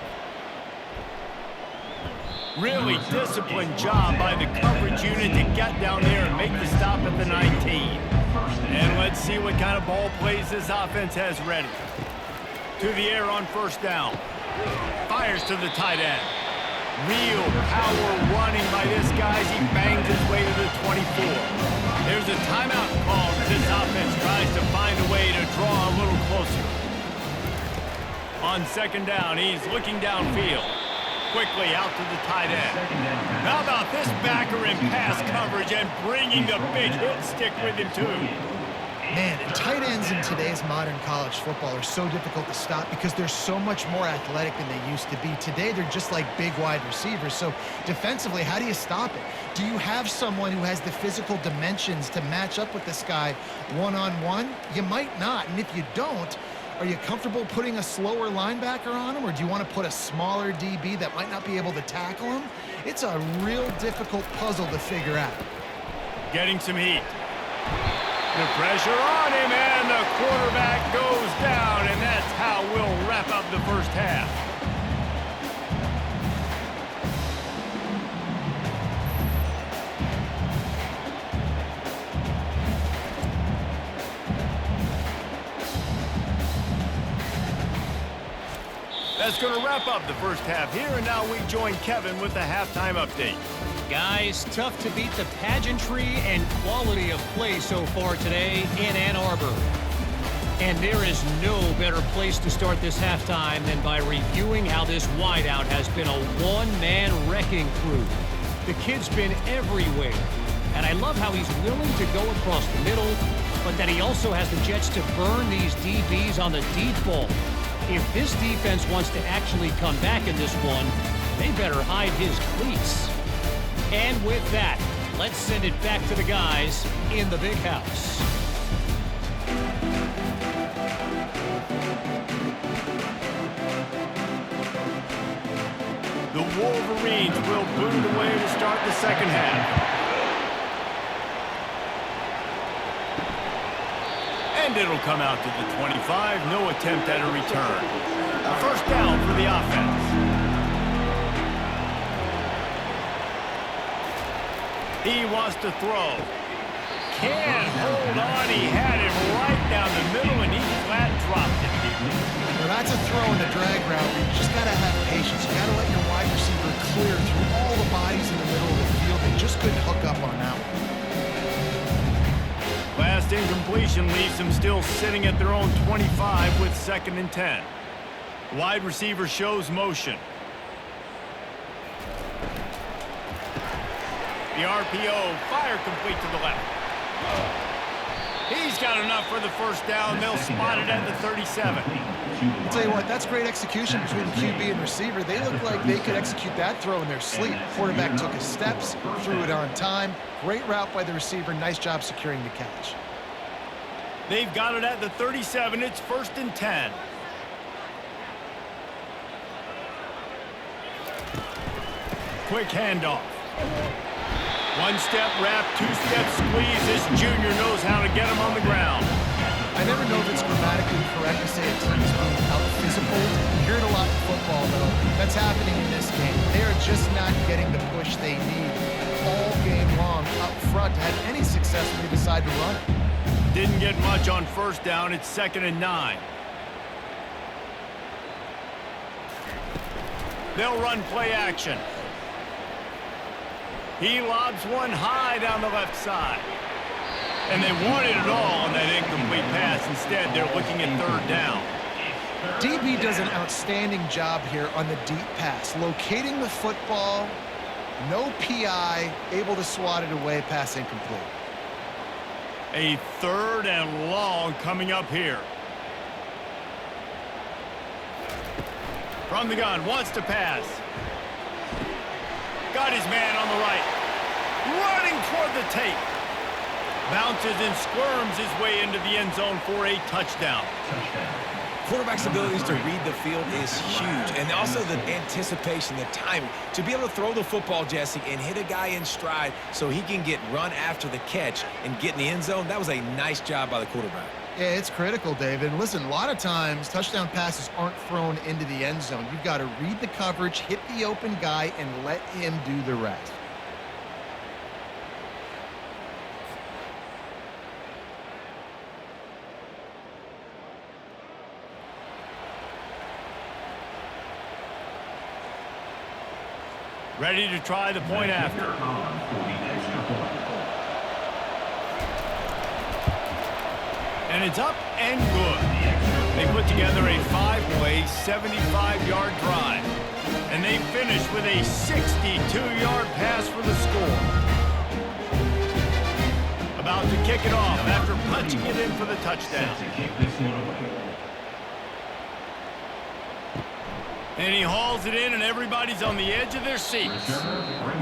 Really disciplined job by the coverage unit to get down there and make the stop at the 19. And let's see what kind of ball plays this offense has ready. To the air on first down. Fires to the tight end. Real power running by this guy as he bangs his way to the 24. There's a timeout called as this offense tries to find a way to draw a little closer. On second down, he's looking downfield. Quickly out to the tight end. How about this backer in pass coverage and bringing the big hit stick with him too? Man, tight ends in today's modern college football are so difficult to stop because they're so much more athletic than they used to be. Today, they're just like big wide receivers. So defensively, how do you stop it? Do you have someone who has the physical dimensions to match up with this guy one-on-one? You might not. And if you don't, are you comfortable putting a slower linebacker on him, or do you want to put a smaller DB that might not be able to tackle him? It's a real difficult puzzle to figure out. Getting some heat. The pressure on him, and the quarterback goes down, and that's how we'll wrap up the first half. That's going to wrap up the first half here, and now we join Kevin with the halftime update. Guys, tough to beat the pageantry and quality of play so far today in Ann Arbor. And there is no better place to start this halftime than by reviewing how this wideout has been a one-man wrecking crew. The kid's been everywhere, and I love how he's willing to go across the middle, but that he also has the jets to burn these DBs on the deep ball. If this defense wants to actually come back in this one, they better hide his cleats. And with that, let's send it back to the guys in the big house. The Wolverines will boot it away to start the second half. And it'll come out to the 25. No attempt at a return. First down for the offense. He wants to throw. Can't hold on. He had it right down the middle, and he flat dropped it. Well, that's a throw in the drag route. You just got to have patience. You got to let your wide receiver clear through all the bodies in the middle of the field. They just couldn't hook up on that one. Last incompletion leaves them still sitting at their own 25 with 2nd and 10. Wide receiver shows motion. The RPO, fire complete to the left. He's got enough for the first down. They'll spot it at the 37. I'll tell you what, that's great execution between QB and receiver. They look like they could execute that throw in their sleep. Quarterback took his steps, threw it on time. Great route by the receiver. Nice job securing the catch. They've got it at the 37. It's 1st and 10. Quick handoff. One-step wrap, two-step squeeze. This junior knows how to get him on the ground. I never know if it's grammatically correct to say a team is being out-physical. You hear it a lot in football, though. That's happening in this game. They are just not getting the push they need all game long up front to have any success when they decide to run it. Didn't get much on first down. It's 2nd and 9. They'll run play action. He lobs one high down the left side. And they wanted it all on that incomplete pass. Instead, they're looking at 3rd down. DB does an outstanding job here on the deep pass. Locating the football, no PI, able to swat it away, pass incomplete. A 3rd and long coming up here. From the gun, wants to pass. Got his man on the right. Running toward the tape. Bounces and squirms his way into the end zone for a touchdown. Quarterback's abilities to read the field is huge, and also the anticipation, the timing. To be able to throw the football, Jesse, and hit a guy in stride so he can get run after the catch and get in the end zone, that was a nice job by the quarterback. Yeah, it's critical, David. Listen, a lot of times touchdown passes aren't thrown into the end zone. You've got to read the coverage, hit the open guy, and let him do the rest. Ready to try the point after. And it's up and good. They put together a 5-play, 75-yard drive. And they finish with a 62-yard pass for the score. About to kick it off after punching it in for the touchdown. And he hauls it in, and everybody's on the edge of their seats.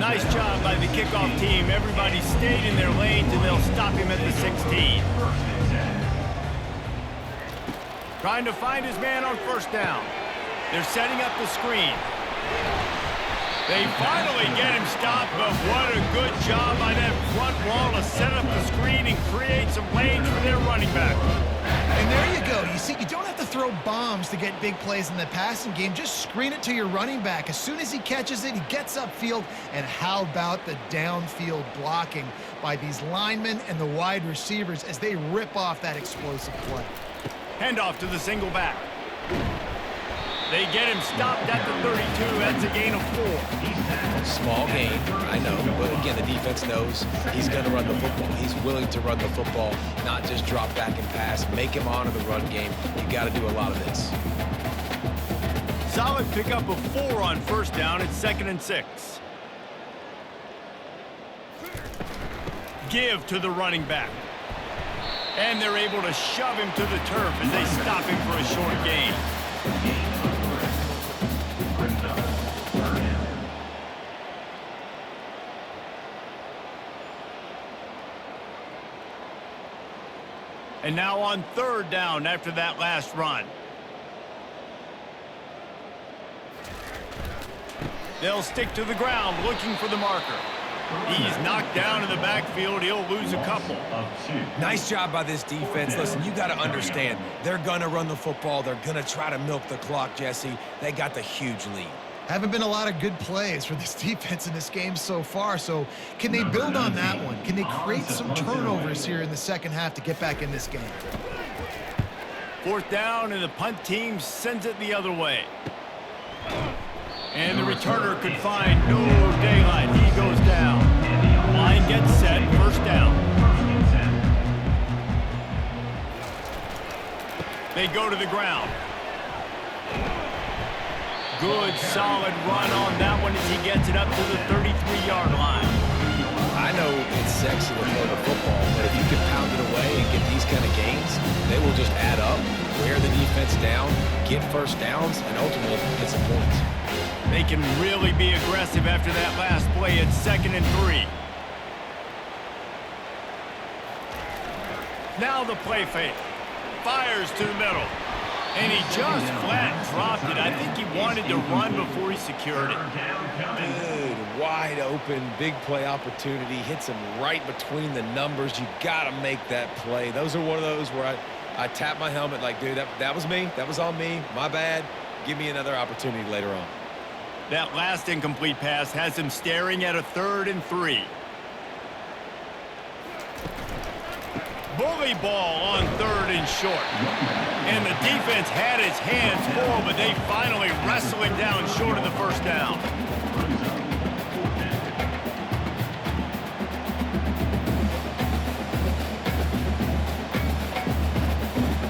Nice job by the kickoff team. Everybody stayed in their lanes, and they'll stop him at the 16. Trying to find his man on first down. They're setting up the screen. They finally get him stopped, but what a good job by that front wall to set up the screen and create some lanes for their running back. And there you go. You see, you don't have to throw bombs to get big plays in the passing game. Just screen it to your running back. As soon as he catches it, he gets upfield. And how about the downfield blocking by these linemen and the wide receivers as they rip off that explosive play? Handoff to the single back. They get him stopped at the 32. That's a gain of 4. Small gain, I know, but again, the defense knows he's going to run the football. He's willing to run the football, not just drop back and pass. Make him honor the run game. You got to do a lot of this. Solid pickup of 4 on first down. It's 2nd and 6. Give to the running back. And they're able to shove him to the turf as they stop him for a short gain. And now on 3rd down after that last run. They'll stick to the ground looking for the marker. He's knocked down in the backfield. He'll lose a couple. Nice job by this defense. Listen, you got to understand, they're going to run the football. They're going to try to milk the clock, Jesse. They got the huge lead. Haven't been a lot of good plays for this defense in this game so far, so can they build on that one? Can they create some turnovers here in the second half to get back in this game? 4th down, and the punt team sends it the other way. And the returner could find no daylight. He goes down. Line gets set, 1st down. They go to the ground. Good, solid run on that one as he gets it up to the 33-yard line. I know it's sexy to throw the football, but if you can pound it away and get these kind of gains, they will just add up, wear the defense down, get first downs, and ultimately get some points. They can really be aggressive after that last play. It's 2nd and 3. Now the play fake. Fires to the middle. And he just flat dropped it. I think he wanted to run before he secured it. Dude, wide open, big play opportunity. Hits him right between the numbers. You got to make that play. Those are one of those where I tap my helmet like, dude, that was me. That was on me. My bad. Give me another opportunity later on. That last incomplete pass has him staring at a 3rd and 3. Bully ball on 3rd and short. And the defense had his hands full, but they finally wrestle him down short of the 1st down.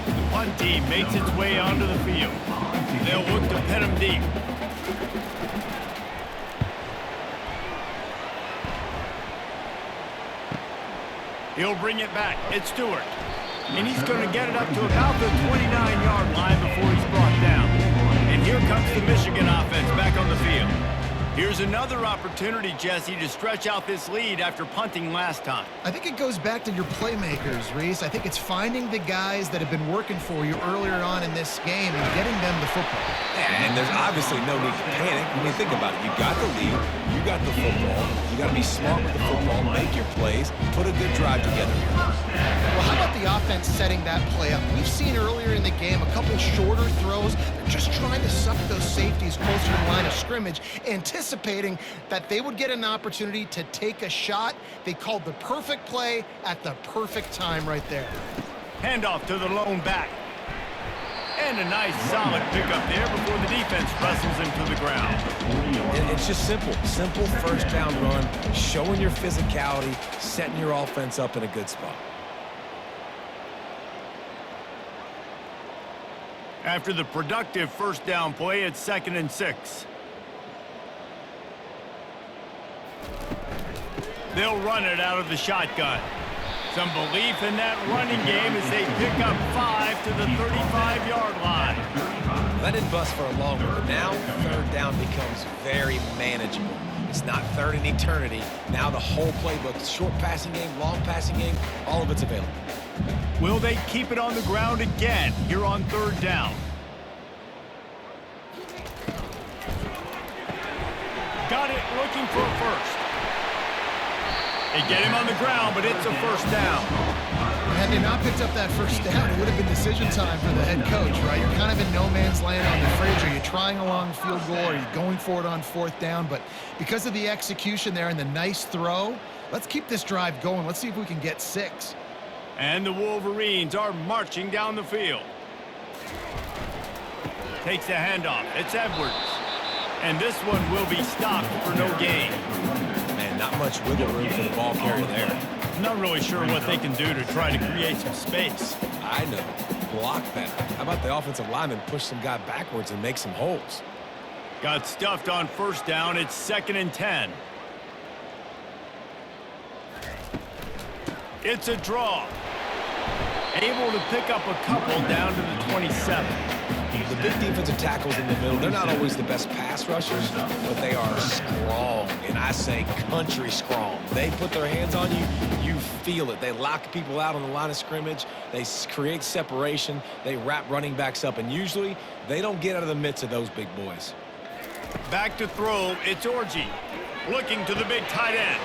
The punt team makes its way onto the field. They'll look to pin him deep. He'll bring it back. It's Stewart. And he's going to get it up to about the 29-yard line before he's brought down. And here comes the Michigan offense back on the field. Here's another opportunity, Jesse, to stretch out this lead after punting last time. I think it goes back to your playmakers, Reese. I think it's finding the guys that have been working for you earlier on in this game and getting them the football. Yeah, and there's obviously no need to panic. When you think about it, you got the lead, you got the football, you got to be smart with the football, make your plays, put a good drive together. Well, how about the offense setting that play up? We've seen earlier in the game a couple shorter throws. They're just trying to suck those safeties closer to the line of scrimmage, anticipating that they would get an opportunity to take a shot. They called the perfect play at the perfect time right there. Handoff to the lone back. And a nice solid pickup there before the defense wrestles him to the ground. It's just simple first down run, showing your physicality, setting your offense up in a good spot. After the productive first down play, it's 2nd and 6. They'll run it out of the shotgun. Some belief in that running game as they pick up 5 to the 35-yard line. That didn't bust for a long one, but now third down becomes very manageable. It's not third in eternity. Now the whole playbook, short passing game, long passing game, all of it's available. Will they keep it on the ground again here on 3rd down? Got it, looking for a first. They get him on the ground, but it's a first down. Had they not picked up that first down, it would have been decision time for the head coach, right? You're kind of in no man's land on the fridge. Are you trying a long field goal? Are you going for it on 4th down? But because of the execution there and the nice throw, let's keep this drive going. Let's see if we can get 6. And the Wolverines are marching down the field. Takes the handoff. It's Edwards. And this one will be stopped for no gain. Man, not much wiggle room for the ball carrier there. Not really sure what they can do to try to create some space. I know. Block better. How about the offensive lineman push some guy backwards and make some holes? Got stuffed on first down. It's 2nd and 10. It's a draw. Able to pick up a couple down to the 27. The big defensive tackles in the middle, they're not always the best pass rushers, but they are strong, and I say country strong. They put their hands on you, you feel it. They lock people out on the line of scrimmage. They create separation. They wrap running backs up, and usually they don't get out of the midst of those big boys. Back to throw, it's Orji. Looking to the big tight end.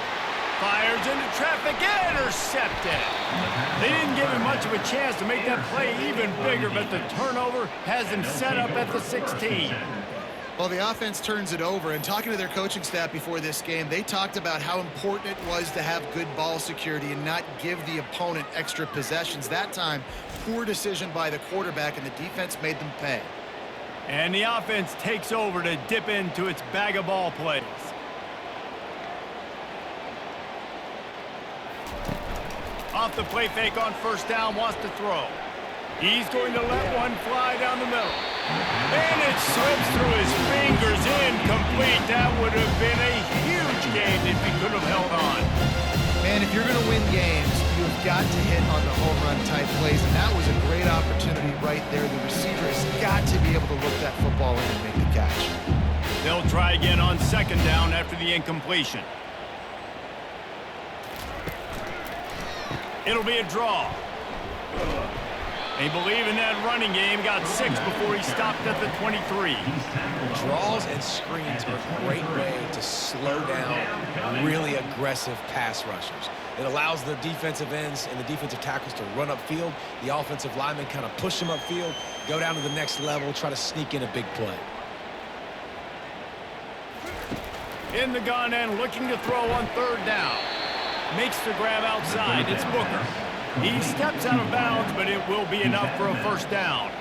Fires into traffic, intercepted. They didn't give him much of a chance to make that play even bigger, but the turnover has him set up at the 16. Well, the offense turns it over, and talking to their coaching staff before this game, they talked about how important it was to have good ball security and not give the opponent extra possessions. That time, poor decision by the quarterback, and the defense made them pay. And the offense takes over to dip into its bag of ball plays. Off the play fake on first down, wants to throw. He's going to let one fly down the middle. And it slips through his fingers, incomplete. That would have been a huge gain if he could have held on. Man, if you're going to win games, you've got to hit on the home run type plays, and that was a great opportunity right there. The receiver has got to be able to look that football in and make the catch. They'll try again on second down after the incompletion. It'll be a draw. They believe in that running game. Got 6 before he stopped at the 23. Draws and screens are a great way to slow down really aggressive pass rushers. It allows the defensive ends and the defensive tackles to run upfield. The offensive linemen kind of push them upfield, go down to the next level, try to sneak in a big play. In the gun and looking to throw on third down. Makes the grab outside. It's Booker. He steps out of bounds, but it will be enough for a first down.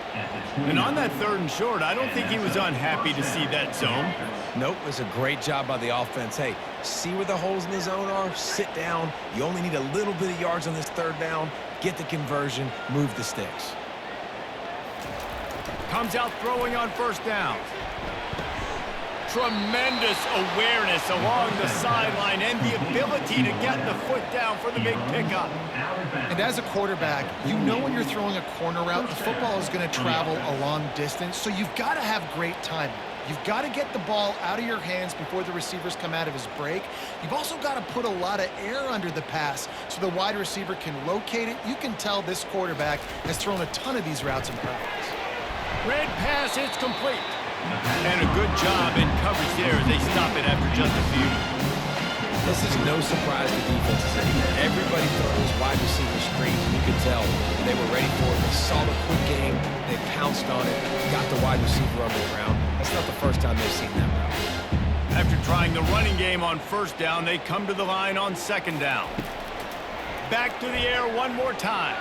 And on that 3rd and short, I don't think he was unhappy to see that zone. Nope, it's a great job by the offense. Hey, see where the holes in the zone are? Sit down. You only need a little bit of yards on this 3rd down. Get the conversion. Move the sticks. Comes out throwing on first down. Tremendous awareness along the sideline and the ability to get the foot down for the big pickup. And as a quarterback, you know when you're throwing a corner route, the football is going to travel a long distance, so you've got to have great timing. You've got to get the ball out of your hands before the receivers come out of his break. You've also got to put a lot of air under the pass so the wide receiver can locate it. You can tell this quarterback has thrown a ton of these routes in practice. Red pass, it's complete. And a good job in coverage there as they stop it after just a few. This is no surprise to defenses anymore. Everybody throws wide receiver screens, and you can tell they were ready for it. They saw the quick game, they pounced on it, got the wide receiver on the ground. That's not the first time they've seen that route. After trying the running game on first down, they come to the line on second down. Back to the air one more time.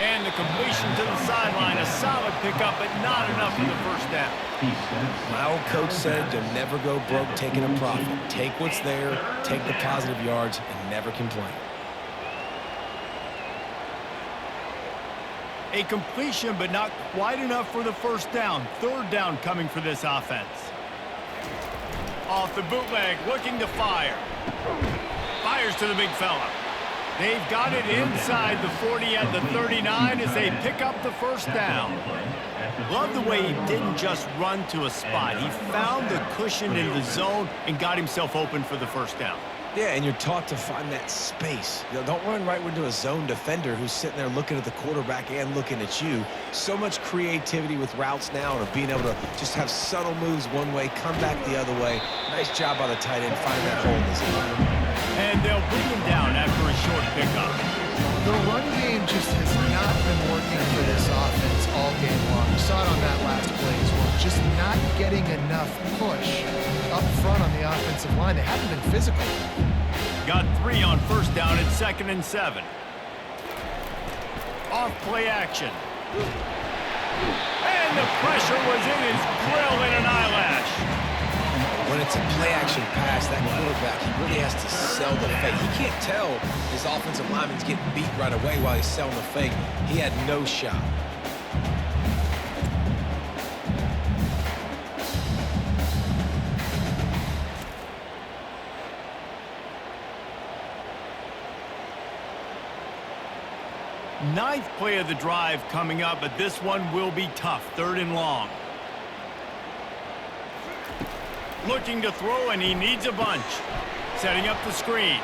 And the completion to the sideline, a solid pickup, but not enough for the first down. My old coach said you'll never go broke taking a profit. Take what's there, take the positive yards, and never complain. A completion, but not quite enough for the first down. Third down coming for this offense. Off the bootleg, looking to fire. Fires to the big fella. They've got it inside the 40 at the 39 as they pick up the first down. Love the way he didn't just run to a spot. He found the cushion in the zone and got himself open for the first down. Yeah, and you're taught to find that space. You know, don't run right into a zone defender who's sitting there looking at the quarterback and looking at you. So much creativity with routes now, or being able to just have subtle moves one way, come back the other way. Nice job by the tight end finding that hole in the zone. And they'll bring him down after a short pickup. The run game just has not been working for this offense all game long. We saw it on that last play as well. Just not getting enough push up front on the offensive line. They haven't been physical. Got 3 on first down at 2nd and 7. Off play action. And the pressure was in his grill in an eyelash. When it's a play-action pass, that quarterback, he really has to sell the fake. He can't tell his offensive lineman's getting beat right away while he's selling the fake. He had no shot. Ninth play of the drive coming up, but this one will be tough. 3rd and long. Looking to throw, and he needs a bunch. Setting up the screen.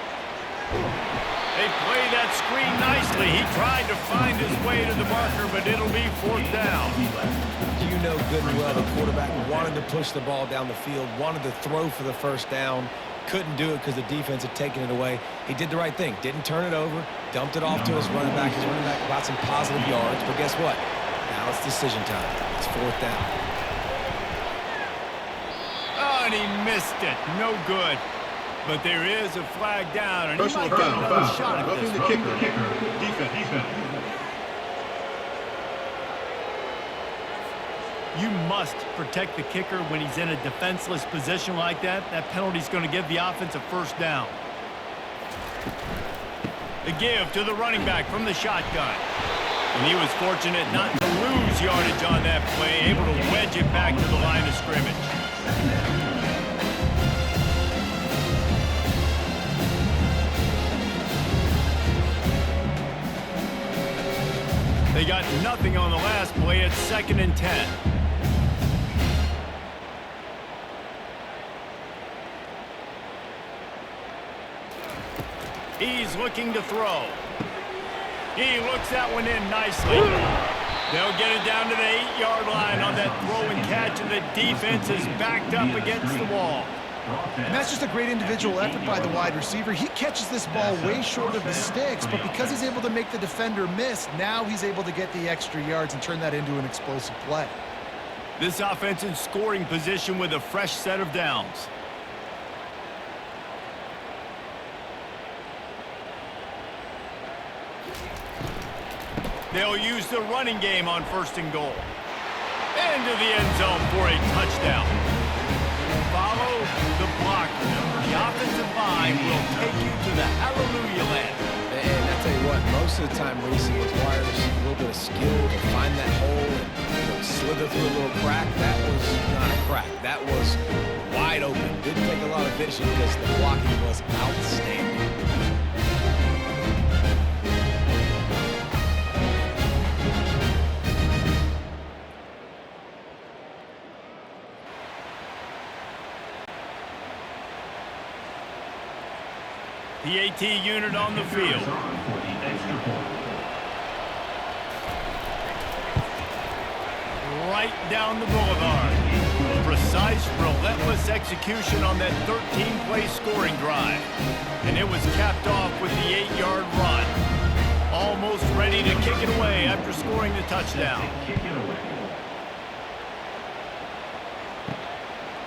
They play that screen nicely. He tried to find his way to the marker, but it'll be 4th down. You know good and well the quarterback wanted to push the ball down the field, wanted to throw for the first down. Couldn't do it because the defense had taken it away. He did the right thing. Didn't turn it over. Dumped it off to his running back. His running back got some positive yards. But guess what? Now it's decision time. It's 4th down. Oh, and he missed it. No good. But there is a flag down, and he Personal might get another foul. shot at Roughing this the one. kicker. Defense. You must protect the kicker when he's in a defenseless position like that. That penalty's going to give the offense a first down. The give to the running back from the shotgun. And he was fortunate not to lose yardage on that play, able to wedge it back to the line of scrimmage. They got nothing on the last play at 2nd and 10. He's looking to throw. He looks that one in nicely. They'll get it down to the 8-yard line on that throw and catch, and the defense is backed up against the wall. And that's just a great individual effort by the wide receiver. He catches this ball way short of the sticks, but because he's able to make the defender miss, now he's able to get the extra yards and turn that into an explosive play. This offense in scoring position with a fresh set of downs. They'll use the running game on 1st and goal. Into the end zone for a touchdown. Follow the blocker. The offensive line will take you to the hallelujah land. And I tell you what, most of the time, Reese, it requires a little bit of skill to find that hole and slither through a little crack. That was not a crack. That was wide open. Didn't take a lot of vision because the blocking was outstanding. PAT unit on the field. Right down the boulevard. Precise, relentless execution on that 13-play scoring drive. And it was capped off with the 8-yard run. Almost ready to kick it away after scoring the touchdown.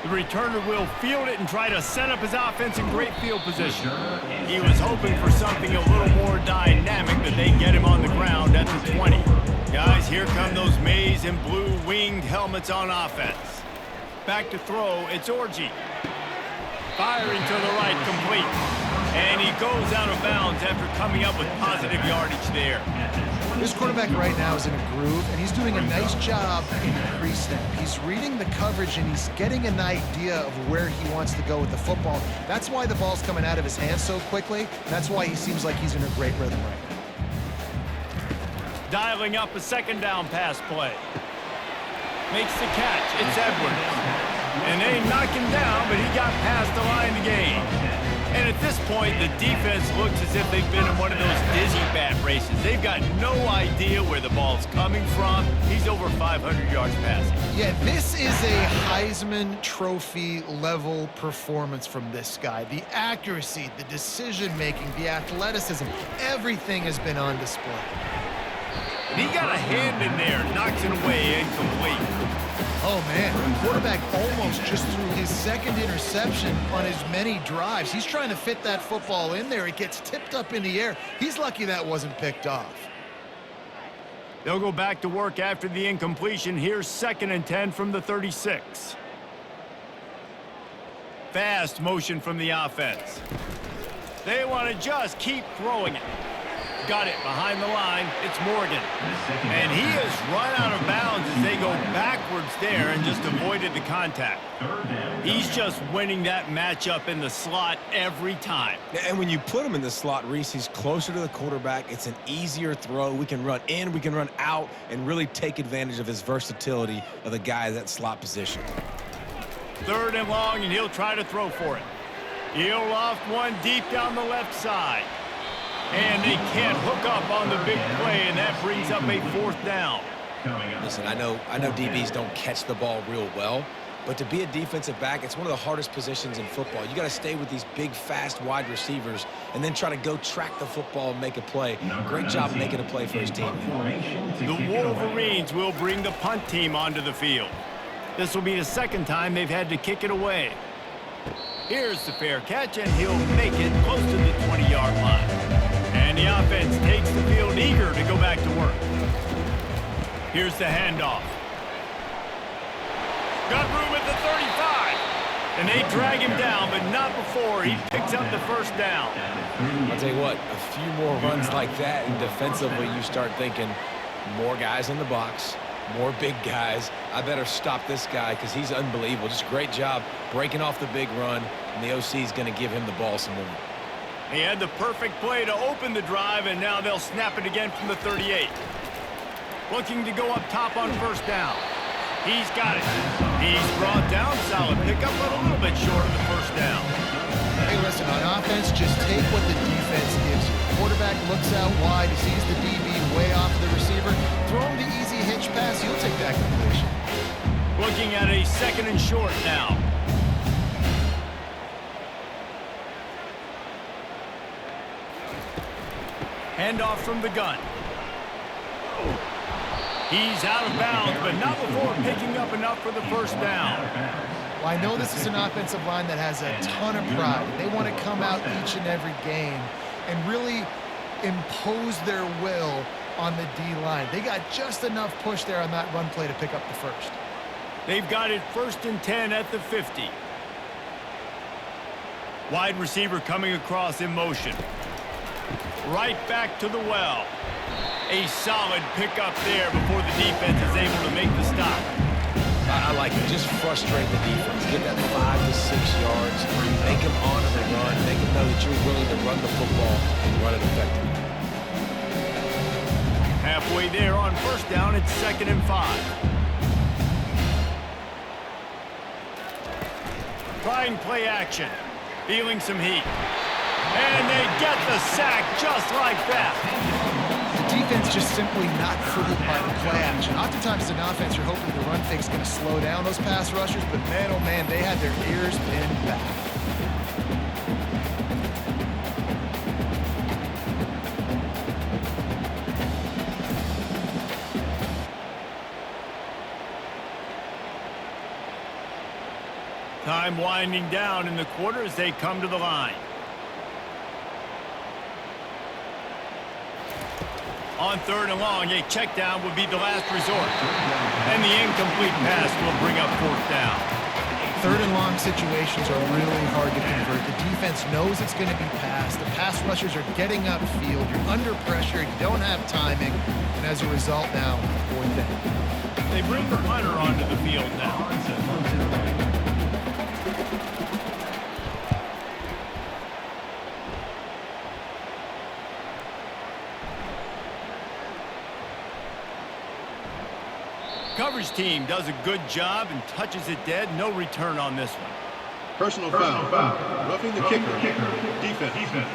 The returner will field it and try to set up his offense in great field position. He was hoping for something a little more dynamic, but they get him on the ground at the 20. Guys, here come those maize and blue winged helmets on offense. Back to throw, it's Orji. Firing to the right, complete. And he goes out of bounds after coming up with positive yardage there. This quarterback right now is in a groove, and he's doing a nice job in the pre-snap. He's reading the coverage, and he's getting an idea of where he wants to go with the football. That's why the ball's coming out of his hands so quickly. That's why he seems like he's in a great rhythm right now. Dialing up a second down pass play. Makes the catch. It's Edwards. And they knock him down, but he got past the line of the game. And at this point, the defense looks as if they've been in one of those dizzy bat races. They've got no idea where the ball's coming from. He's over 500 yards passing. Yeah, this is a Heisman Trophy level performance from this guy. The accuracy, the decision-making, the athleticism, everything has been on display. And he got a hand in there, knocks it away, incomplete. Oh, man, the quarterback almost just threw his second interception on as many drives. He's trying to fit that football in there. It gets tipped up in the air. He's lucky that wasn't picked off. They'll go back to work after the incompletion. Here's 2nd and 10 from the 36. Fast motion from the offense. They want to just keep throwing it. Got it behind the line. It's Morgan. And he has run out of bounds as they go backwards there and just avoided the contact. He's just winning that matchup in the slot every time. And when you put him in the slot, Reese, he's closer to the quarterback. It's an easier throw. We can run in, we can run out, and really take advantage of his versatility of the guy in that slot position. 3rd and long, and he'll try to throw for it. He'll loft one deep down the left side. And they can't hook up on the big play, and that brings up a 4th down. Listen, I know DBs don't catch the ball real well, but to be a defensive back, it's one of the hardest positions in football. You got to stay with these big, fast, wide receivers and then try to go track the football and make a play. Great job making a play for his team. The Wolverines will bring the punt team onto the field. This will be the 2nd time they've had to kick it away. Here's the fair catch, and he'll make it close to the 20-yard line. And the offense takes the field eager to go back to work. Here's the handoff. Got room at the 35. And they drag him down, but not before he picks up the 1st down. I'll tell you what, a few more runs like that, and defensively you start thinking more guys in the box, more big guys. I better stop this guy because he's unbelievable. Just a great job breaking off the big run, and the OC is going to give him the ball some more. He had the perfect play to open the drive, and now they'll snap it again from the 38. Looking to go up top on 1st down. He's got it. He's brought down. Solid pickup, but a little bit short of the 1st down. Hey, listen, on offense, just take what the defense gives you. Quarterback looks out wide. He sees the DB way off the receiver. Throw him the easy hitch pass. He'll take that completion. Looking at a 2nd and short now. Handoff from the gun. He's out of bounds, but not before picking up enough for the 1st down. Well, I know this is an offensive line that has a ton of pride. They want to come out each and every game and really impose their will on the D-line. They got just enough push there on that run play to pick up the 1st. They've got it 1st and 10 at the 50. Wide receiver coming across in motion. Right back to the well. A solid pickup there before the defense is able to make the stop. I like it. Just frustrate the defense. Get that 5 to 6 yards. Make them honor the run. Make them know that you're willing to run the football and run it effectively. Halfway there on 1st down, it's 2nd and 5. Trying play action. Feeling some heat. And they get the sack just like that. The defense just simply not fooled by the play action. Oftentimes, as an offense, you're hoping the run fake's going to slow down those pass rushers, but man, oh man, they had their ears pinned back. Time winding down in the quarter as they come to the line. On 3rd and long, a check down would be the last resort. And the incomplete pass will bring up 4th down. 3rd and long situations are really hard to convert. The defense knows it's going to be passed. The pass rushers are getting upfield. You're under pressure. You don't have timing. And as a result now, 4th down. They bring the punter onto the field now. Coverage team does a good job and touches it dead. No return on this one. Personal foul. Roughing the kicker. Defense.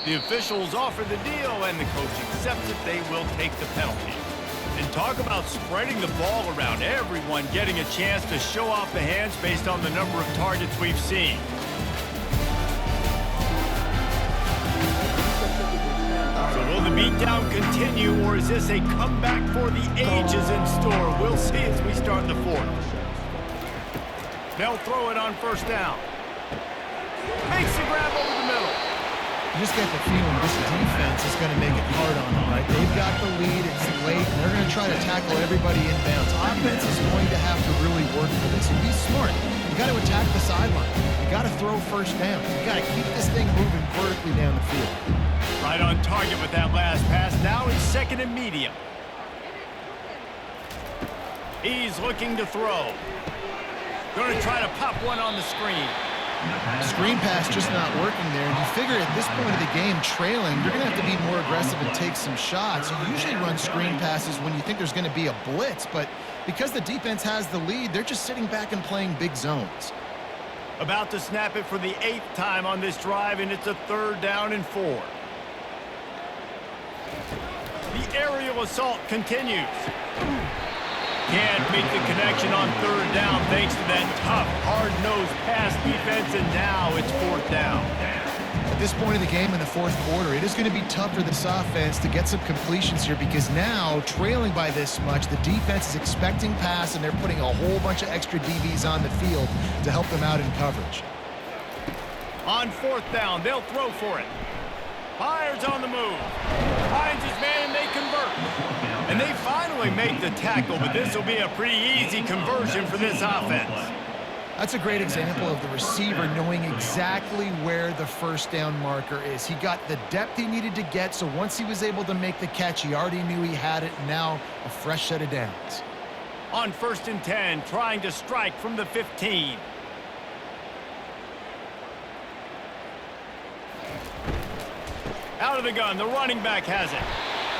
The officials offer the deal, and the coach accepts it. They will take the penalty. And talk about spreading the ball around. Everyone getting a chance to show off the hands based on the number of targets we've seen. So will the beatdown continue, or is this a comeback for the ages in store? We'll see as we start the 4th. They'll throw it on 1st down. Makes the grab over the middle. You just get the feeling this defense is going to make it hard on them, right? They've got the lead. It's late, and they're going to try to tackle everybody inbounds. Offense is going to have to really work for this. And be smart. You got to attack the sideline. You got to throw 1st down. You got to keep this thing moving vertically down the field. Right on target with that last pass. Now it's 2nd and medium. He's looking to throw. Going to try to pop one on the screen. Screen pass just not working there. And you figure at this point of the game, trailing, you're going to have to be more aggressive and take some shots. You usually run screen passes when you think there's going to be a blitz, but because the defense has the lead, they're just sitting back and playing big zones. About to snap it for the 8th time on this drive, and it's a 3rd down and 4. The aerial assault continues. Can't make the connection on 3rd down thanks to that tough, hard-nosed pass defense, and now it's 4th down. At this point of the game in the 4th quarter, it is going to be tough for this offense to get some completions here because now, trailing by this much, the defense is expecting pass, and they're putting a whole bunch of extra DBs on the field to help them out in coverage. On 4th down, they'll throw for it. Fires on the move. Finds his man, and they convert. And they finally make the tackle, but this will be a pretty easy conversion for this offense. That's a great example of the receiver knowing exactly where the 1st down marker is. He got the depth he needed to get, so once he was able to make the catch, he already knew he had it, and now a fresh set of downs. On 1st and 10, trying to strike from the 15. Out of the gun, the running back has it.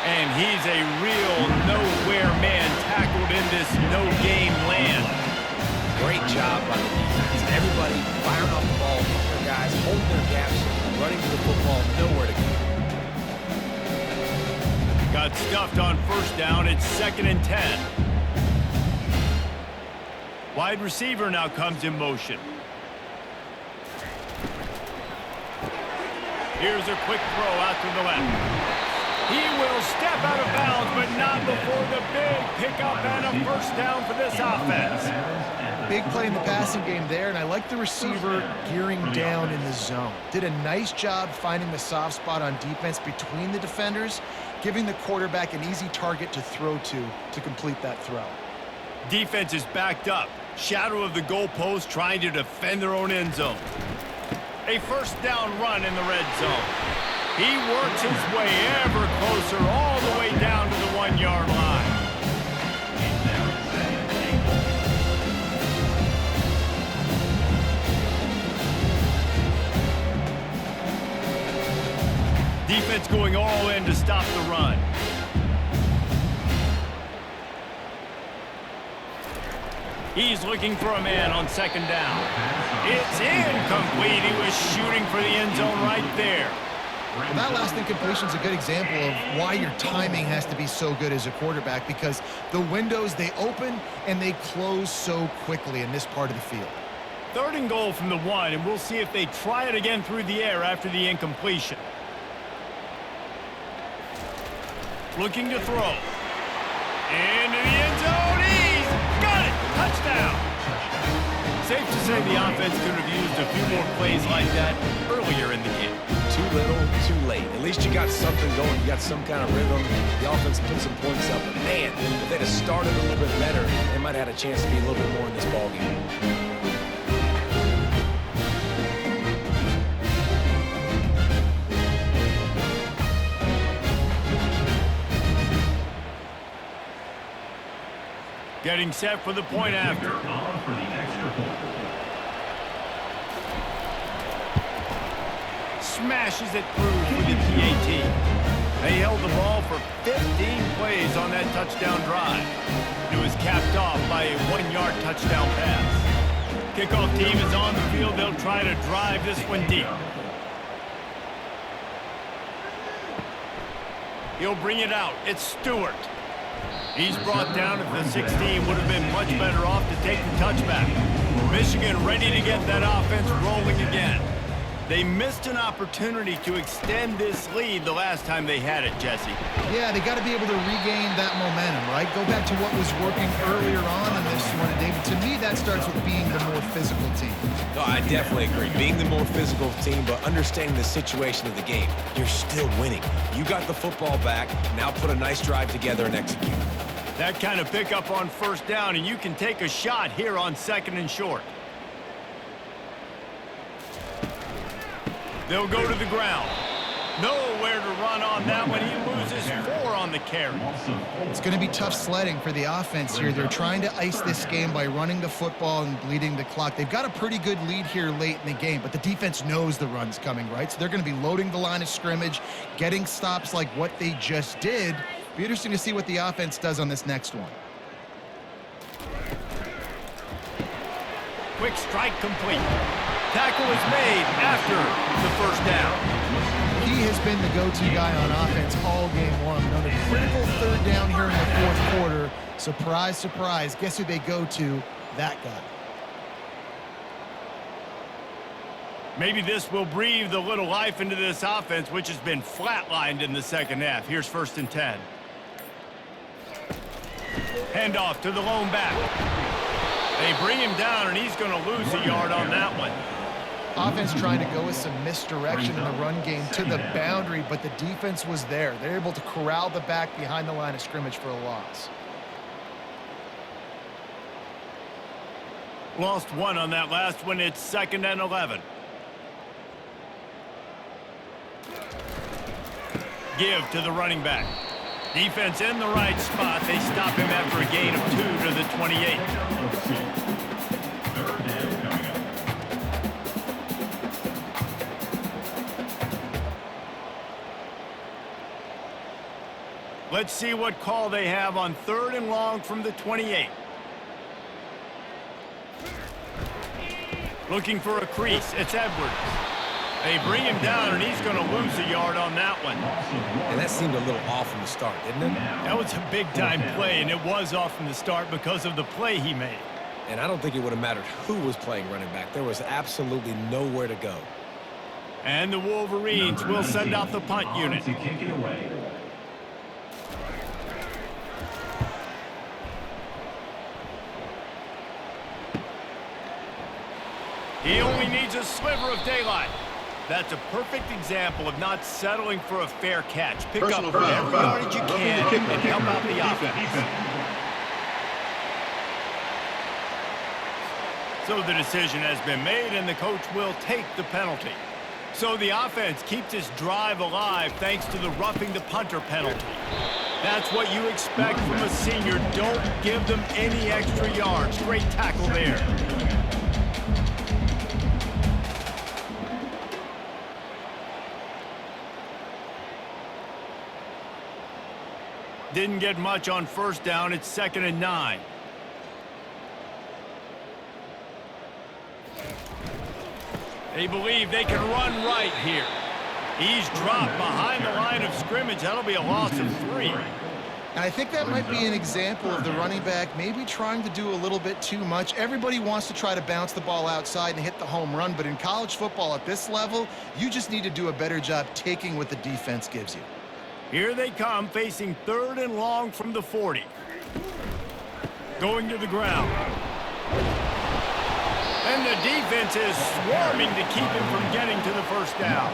And he's a real nowhere man tackled in this no-game land. Great job by the defense. Everybody firing off the ball, hitting their guys, holding their gaps, running to the football, nowhere to go. Got stuffed on 1st down. It's 2nd and 10. Wide receiver now comes in motion. Here's a quick throw out to the left. He will step out of bounds, but not before the big pickup and a 1st down for this offense. Big play in the passing game there, and I like the receiver gearing down in the zone. Did a nice job finding the soft spot on defense between the defenders, giving the quarterback an easy target to throw to complete that throw. Defense is backed up. Shadow of the goalpost, trying to defend their own end zone. A 1st down run in the red zone. He works his way ever closer all the way down to the 1-yard line. Defense going all in to stop the run. He's looking for a man on second down. It's incomplete. He was shooting for the end zone right there. Well, that last incompletion is a good example of why your timing has to be so good as a quarterback, because the windows, they open and they close so quickly in this part of the field. 3rd and goal from the 1, and we'll see if they try it again through the air after the incompletion. Looking to throw. Into the end zone. He's got it. Touchdown. Safe to say the offense could have used a few more plays like that earlier in the game. Too little, too late. At least you got something going. You got some kind of rhythm. The offense put some points up. But man, if they'd have started a little bit better, they might have had a chance to be a little bit more in this ballgame. Getting set for the point after. On for the extra point. Smashes it through for the PAT. They held the ball for 15 plays on that touchdown drive. It was capped off by a 1-yard touchdown pass. Kickoff team is on the field. They'll try to drive this one deep. He'll bring it out. It's Stewart. He's brought down at the 16. Would have been much better off to take the touchback. Michigan ready to get that offense rolling again. They missed an opportunity to extend this lead the last time they had it, Jesse. Yeah, they got to be able to regain that momentum, right? Go back to what was working earlier on in this one. And David, to me, that starts with being the more physical team. No, I definitely agree. Being the more physical team, but understanding the situation of the game. You're still winning. You got the football back. Now put a nice drive together and execute. That kind of pickup on 1st down, and you can take a shot here on 2nd and short. They'll go to the ground. Nowhere to run on that one. He loses 4 on the carry. It's going to be tough sledding for the offense here. They're trying to ice this game by running the football and bleeding the clock. They've got a pretty good lead here late in the game, but the defense knows the run's coming, right? So they're going to be loading the line of scrimmage, getting stops like what they just did. Be interesting to see what the offense does on this next one. Quick strike complete. Tackle is made after the 1st down. He has been the go-to guy on offense all game long. On a critical 3rd down here in the 4th quarter, surprise, surprise, guess who they go to? That guy. Maybe this will breathe a little life into this offense, which has been flatlined in the 2nd half. Here's 1st and 10. Handoff to the lone back. They bring him down, and he's going to lose a yard on that one. Offense trying to go with some misdirection in the run game to the boundary, but the defense was there. They're able to corral the back behind the line of scrimmage for a loss. Lost 1 on that last one. It's 2nd and 11. Give to the running back. Defense in the right spot. They stop him after a gain of 2 to the 28. 3rd down coming up. Let's see what call they have on 3rd and long from the 28. Looking for a crease. It's Edwards. They bring him down, and he's going to lose a yard on that one. And that seemed a little off from the start, didn't it? That was a big-time play, and it was off from the start because of the play he made. And I don't think it would have mattered who was playing running back. There was absolutely nowhere to go. And the Wolverines will send out the punt unit. To kick it away. He only needs a sliver of daylight. That's a perfect example of not settling for a fair catch. Pick Personal up foul, every foul. yardage you Roughing can the kicker. and help out the offense. So the decision has been made, and the coach will take the penalty. So the offense keeps this drive alive thanks to the roughing the punter penalty. That's what you expect from a senior. Don't give them any extra yards. Great tackle there. Didn't get much on 1st down. It's 2nd and 9. They believe they can run right here. He's dropped behind the line of scrimmage. That'll be a loss of 3. And I think that might be an example of the running back maybe trying to do a little bit too much. Everybody wants to try to bounce the ball outside and hit the home run, but in college football at this level, you just need to do a better job taking what the defense gives you. Here they come, facing 3rd and long from the 40. Going to the ground. And the defense is swarming to keep him from getting to the first down.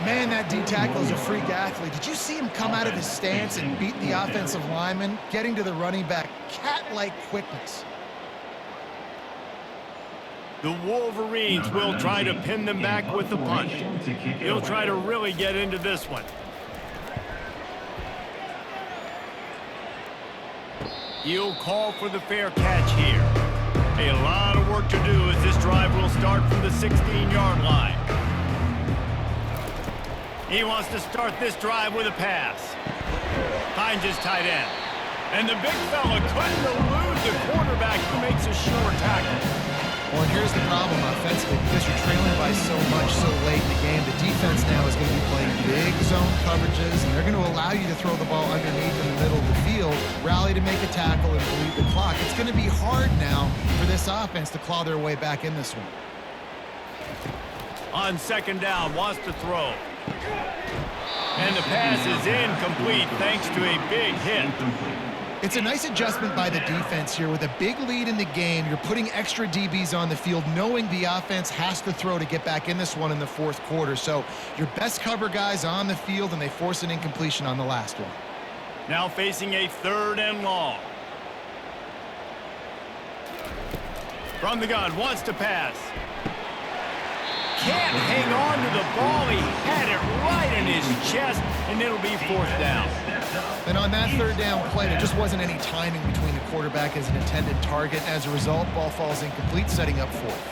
Man, that D-tackle is a freak athlete. Did you see him come out of his stance and beat the offensive lineman, getting to the running back? Cat-like quickness. The Wolverines will try to pin them back with the punt. He'll try to really get into this one. He'll call for the fair catch here. A lot of work to do as this drive will start from the 16-yard line. He wants to start this drive with a pass. Finds his tight end. And the big fella couldn't elude the quarterback who makes a sure tackle. Well, and here's the problem offensively, because you're trailing by so much so late in the game, the defense now is going to be playing big zone coverages, and they're going to allow you to throw the ball underneath in the middle of the field, rally to make a tackle, and bleed the clock. It's going to be hard now for this offense to claw their way back in this one. On 2nd down, wants to throw. And the pass is incomplete thanks to a big hit. It's a nice adjustment by the defense here. With a big lead in the game, you're putting extra DBs on the field, knowing the offense has to throw to get back in this one in the 4th quarter. So your best cover guys on the field, and they force an incompletion on the last one. Now facing a 3rd and long. From the gun, wants to pass. Can't hang on to the ball. He had it right in his chest, and it'll be 4th down. And on that 3rd down play, there just wasn't any timing between the quarterback and his intended target. As a result, ball falls incomplete, setting up 4th.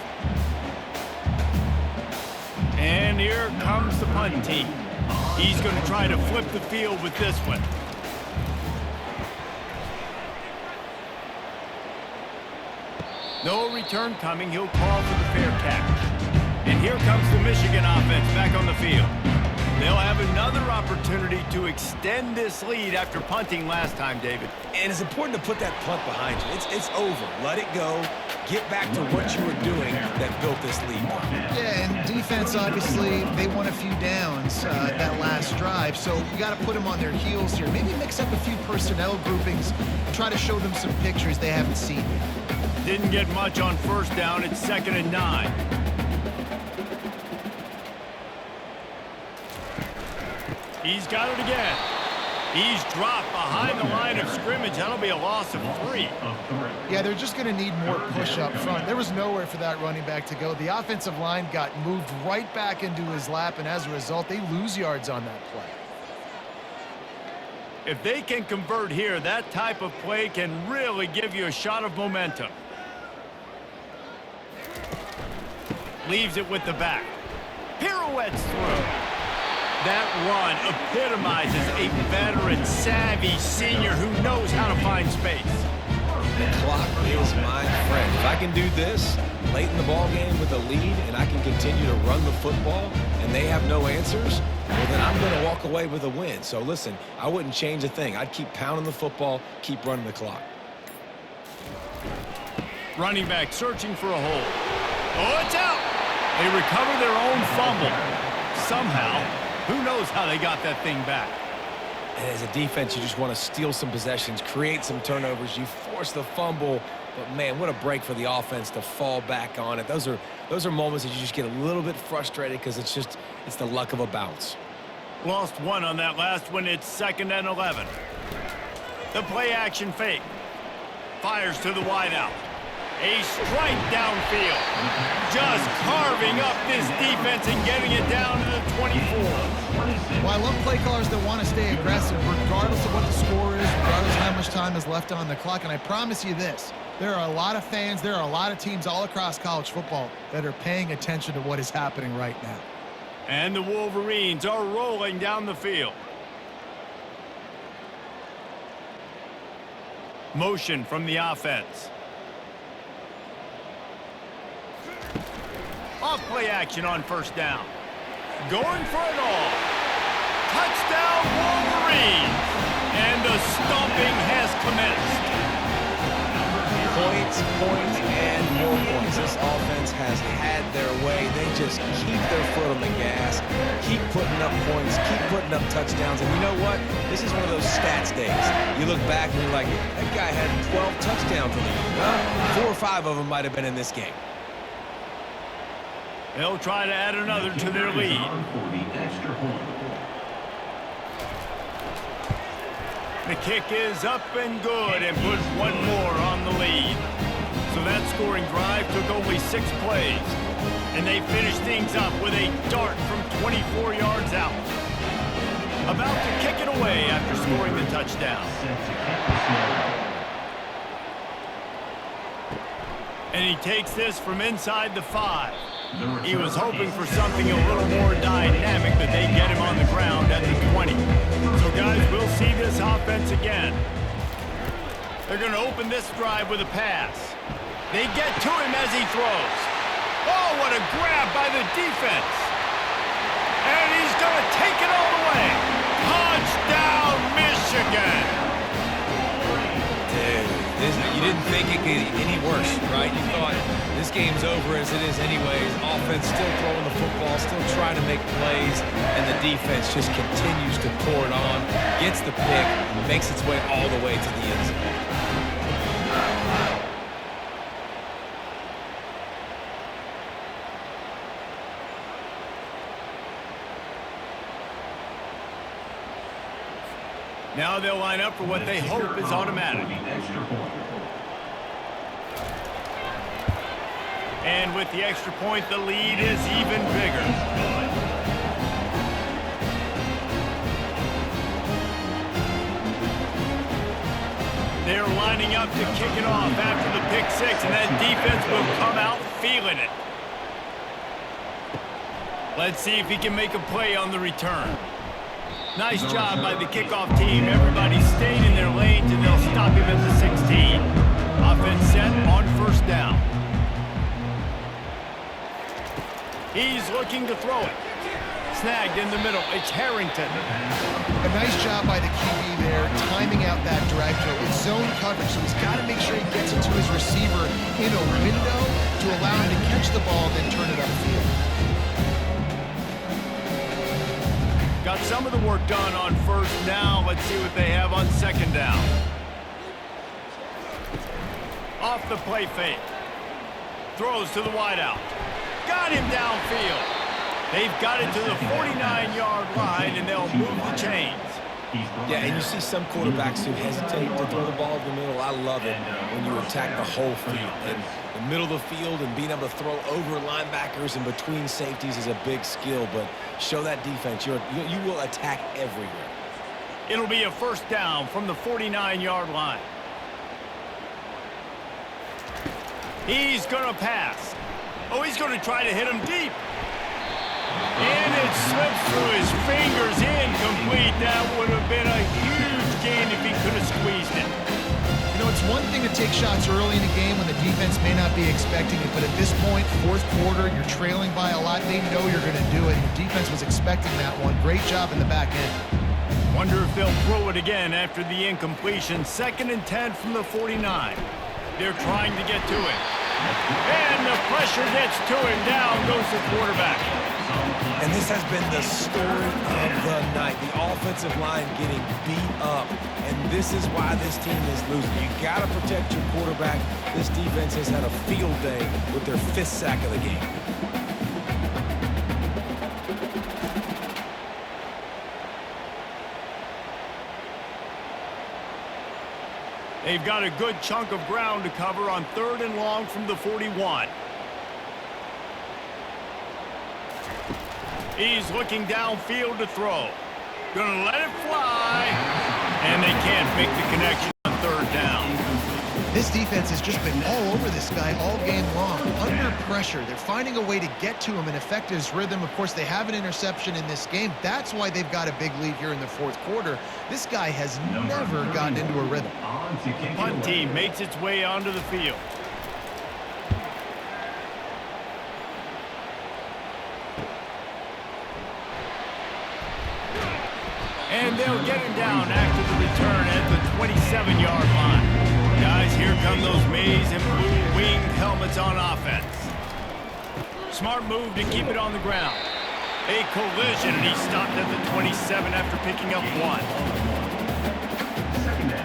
And here comes the punt team. He's going to try to flip the field with this one. No return coming. He'll call for the fair catch. And here comes the Michigan offense back on the field. They'll have another opportunity to extend this lead after punting last time, David. And it's important to put that punt behind you. It's over. Let it go. Get back to what you were doing that built this lead. Yeah, and defense, obviously, they won a few downs that last drive, so you got to put them on their heels here. Maybe mix up a few personnel groupings and try to show them some pictures they haven't seen yet. Didn't get much on 1st down. It's 2nd and 9. He's got it again. He's dropped behind the line of scrimmage. That'll be a loss of 3. Yeah, they're just going to need more push up front. There was nowhere for that running back to go. The offensive line got moved right back into his lap, and as a result, they lose yards on that play. If they can convert here, that type of play can really give you a shot of momentum. Leaves it with the back. Pirouettes through. That run epitomizes a veteran, savvy senior who knows how to find space. The clock is my friend. If I can do this late in the ball game with a lead and I can continue to run the football and they have no answers, well, then I'm going to walk away with a win. So listen, I wouldn't change a thing. I'd keep pounding the football, keep running the clock. Running back searching for a hole. Oh, it's out. They recover their own fumble. Somehow. Who knows how they got that thing back? And as a defense, you just want to steal some possessions, create some turnovers. You force the fumble, but man, what a break for the offense to fall back on it. Those are moments that you just get a little bit frustrated because it's the luck of a bounce. Lost 1 on that last one. It's 2nd and 11. The play action fake. Fires to the wideout. A strike downfield. Just carving up this defense and getting it down to the 24. Well, I love play callers that want to stay aggressive regardless of what the score is, regardless of how much time is left on the clock. And I promise you this, there are a lot of fans, there are a lot of teams all across college football that are paying attention to what is happening right now. And the Wolverines are rolling down the field. Motion from the offense. off play action on first down. Going for it all. Touchdown, Wolverines! And the stomping has commenced. Points, points, and more points. This offense has had their way. They just keep their foot on the gas, keep putting up points, keep putting up touchdowns. And you know what? This is one of those stats days. You look back and you're like, that guy had 12 touchdowns in the game. Well, 4 or 5 of them might have been in this game. They'll try to add another to their lead. For the extra point. The kick is up and good and puts one more on the lead. So that scoring drive took only 6 plays. And they finished things up with a dart from 24 yards out. About to kick it away after scoring the touchdown. And he takes this from inside the 5. He was hoping for something a little more dynamic, but they get him on the ground at the 20. So, guys, we'll see this offense again. They're going to open this drive with a pass. They get to him as he throws. Oh, what a grab by the defense. And he's going to take it all the way. Touchdown, Michigan. You didn't think it could get any worse, right? You thought this game's over as it is anyways. Offense still throwing the football, still trying to make plays, and the defense just continues to pour it on, gets the pick, makes its way all the way to the end zone. Now they'll line up for what they hope is automatic. And with the extra point, the lead is even bigger. They're lining up to kick it off after the pick 6, and that defense will come out feeling it. Let's see if he can make a play on the return. Nice job by the kickoff team. Everybody stayed in their lanes, and they'll stop him at the 16. Offense set on first down. He's looking to throw it. Snagged in the middle. It's Harrington. A nice job by the QB there, timing out that drag throw. It's zone coverage, so he's got to make sure he gets it to his receiver in a window to allow him to catch the ball and then turn it upfield. Got some of the work done on first down. Let's see what they have on second down. Off the play fake. Throws to the wideout. Got him downfield. They've got it to the 49-yard line, and they'll move the chains. Yeah, and you see some quarterbacks who hesitate to throw the ball in the middle. I love it when you attack the whole field. And the middle of the field and being able to throw over linebackers and between safeties is a big skill, but show that defense. You will attack everywhere. It'll be a first down from the 49-yard line. He's going to pass. Oh, he's going to try to hit him deep. And it slips through his fingers, incomplete. That would have been a huge gain if he could have squeezed it. You know, it's one thing to take shots early in a game when the defense may not be expecting it, but at this point, fourth quarter, you're trailing by a lot. They know you're going to do it. The defense was expecting that one. Great job in the back end. Wonder if they'll throw it again after the incompletion. 2nd and 10 from the 49. They're trying to get to it. And the pressure gets to him. Down goes the quarterback. And this has been the story of the night. The offensive line getting beat up. And this is why this team is losing. You got to protect your quarterback. This defense has had a field day with their 5th sack of the game. They've got a good chunk of ground to cover on 3rd and long from the 41. He's looking downfield to throw. Gonna let it fly. And they can't make the connection on 3rd down. This defense has just been all over this guy all game long. Under pressure. They're finding a way to get to him and affect his rhythm. Of course, they have an interception in this game. That's why they've got a big lead here in the 4th quarter. This guy has never gotten into a rhythm. The punt team makes its way onto the field. And they'll get him down after the return at the 27-yard line. Guys, here come those maize and blue winged helmets on offense. Smart move to keep it on the ground. A collision, and he stopped at the 27 after picking up 1. Second down.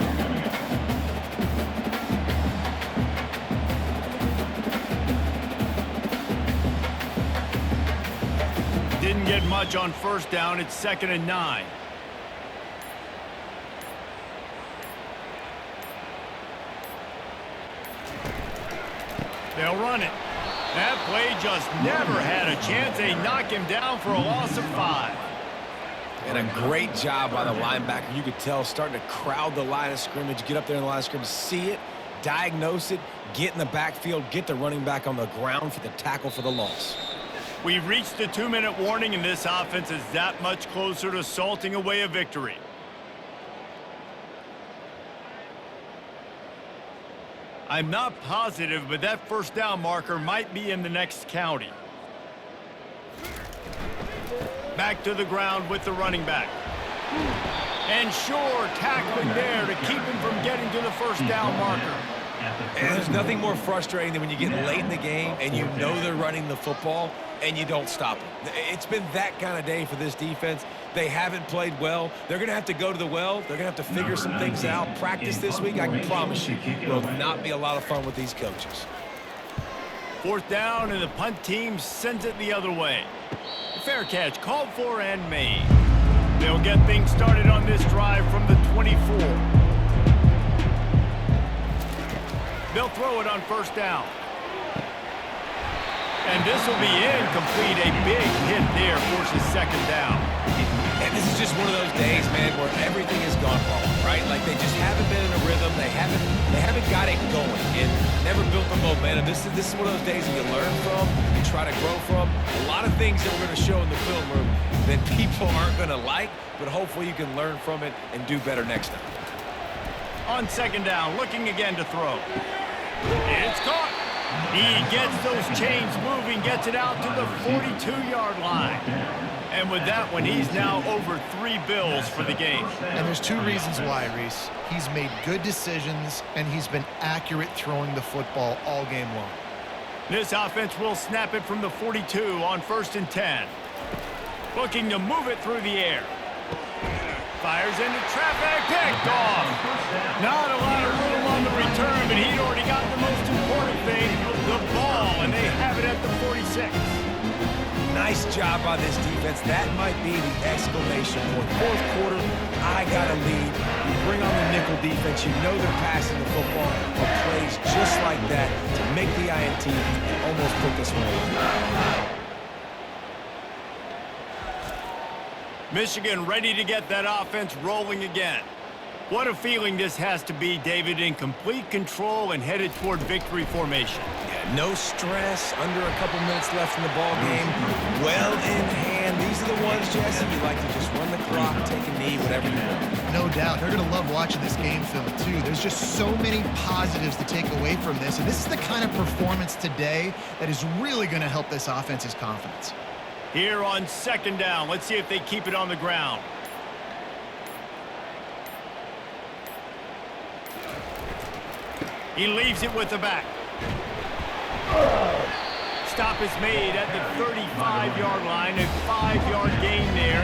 Didn't get much on first down. It's 2nd and 9. They'll run it. That play just never had a chance. They knock him down for a loss of 5. And a great job by the linebacker. You could tell starting to crowd the line of scrimmage, get up there in the line of scrimmage, see it, diagnose it, get in the backfield, get the running back on the ground for the tackle for the loss. We've reached the 2-minute warning, and this offense is that much closer to salting away a victory. I'm not positive, but that first down marker might be in the next county. Back to the ground with the running back. And sure, tackling there to keep him from getting to the first down marker. And there's nothing more frustrating than when you get late in the game and you know they're running the football and you don't stop them. It's been that kind of day for this defense. They haven't played well. They're going to have to go to the well. They're going to have to figure some things out. Practice this week, I can promise you, will not be a lot of fun with these coaches. 4th down, and the punt team sends it the other way. Fair catch called for and made. They'll get things started on this drive from the 24. They'll throw it on first down. And this will be incomplete. A big hit there forces 2nd down. And this is just one of those days, man, where everything has gone wrong, right? Like they just haven't been in a rhythm. They haven't got it going and never built the momentum. This is one of those days that you learn from, you try to grow from. A lot of things that we're going to show in the film room that people aren't going to like, but hopefully you can learn from it and do better next time. On 2nd down, looking again to throw. It's caught. He gets those chains moving, gets it out to the 42-yard line. And with that one, he's now over 3 bills for the game. And there's 2 reasons why, Reese. He's made good decisions, and he's been accurate throwing the football all game long. This offense will snap it from the 42 on 1st and 10. Looking to move it through the air. Fires into traffic, picked off. Not a lot of room on the return, but he'd already got the most important thing, the ball, and they have it at the 46. Nice job by this defense. That might be the exclamation point. 4th quarter, I got a lead. You bring on the nickel defense. You know they're passing the football, but plays just like that to make the INT and almost put this one away. Michigan ready to get that offense rolling again. What a feeling this has to be, David, in complete control and headed toward victory formation. Yeah, no stress, under a couple minutes left in the ball game. Well in hand. These are the ones, Jesse, you like to just run the clock, take a knee, whatever you want. No doubt. They're going to love watching this game film, too. There's just so many positives to take away from this, and this is the kind of performance today that is really going to help this offense's confidence. Here on 2nd down, let's see if they keep it on the ground. He leaves it with the back. Stop is made at the 35-yard line, a 5-yard gain there,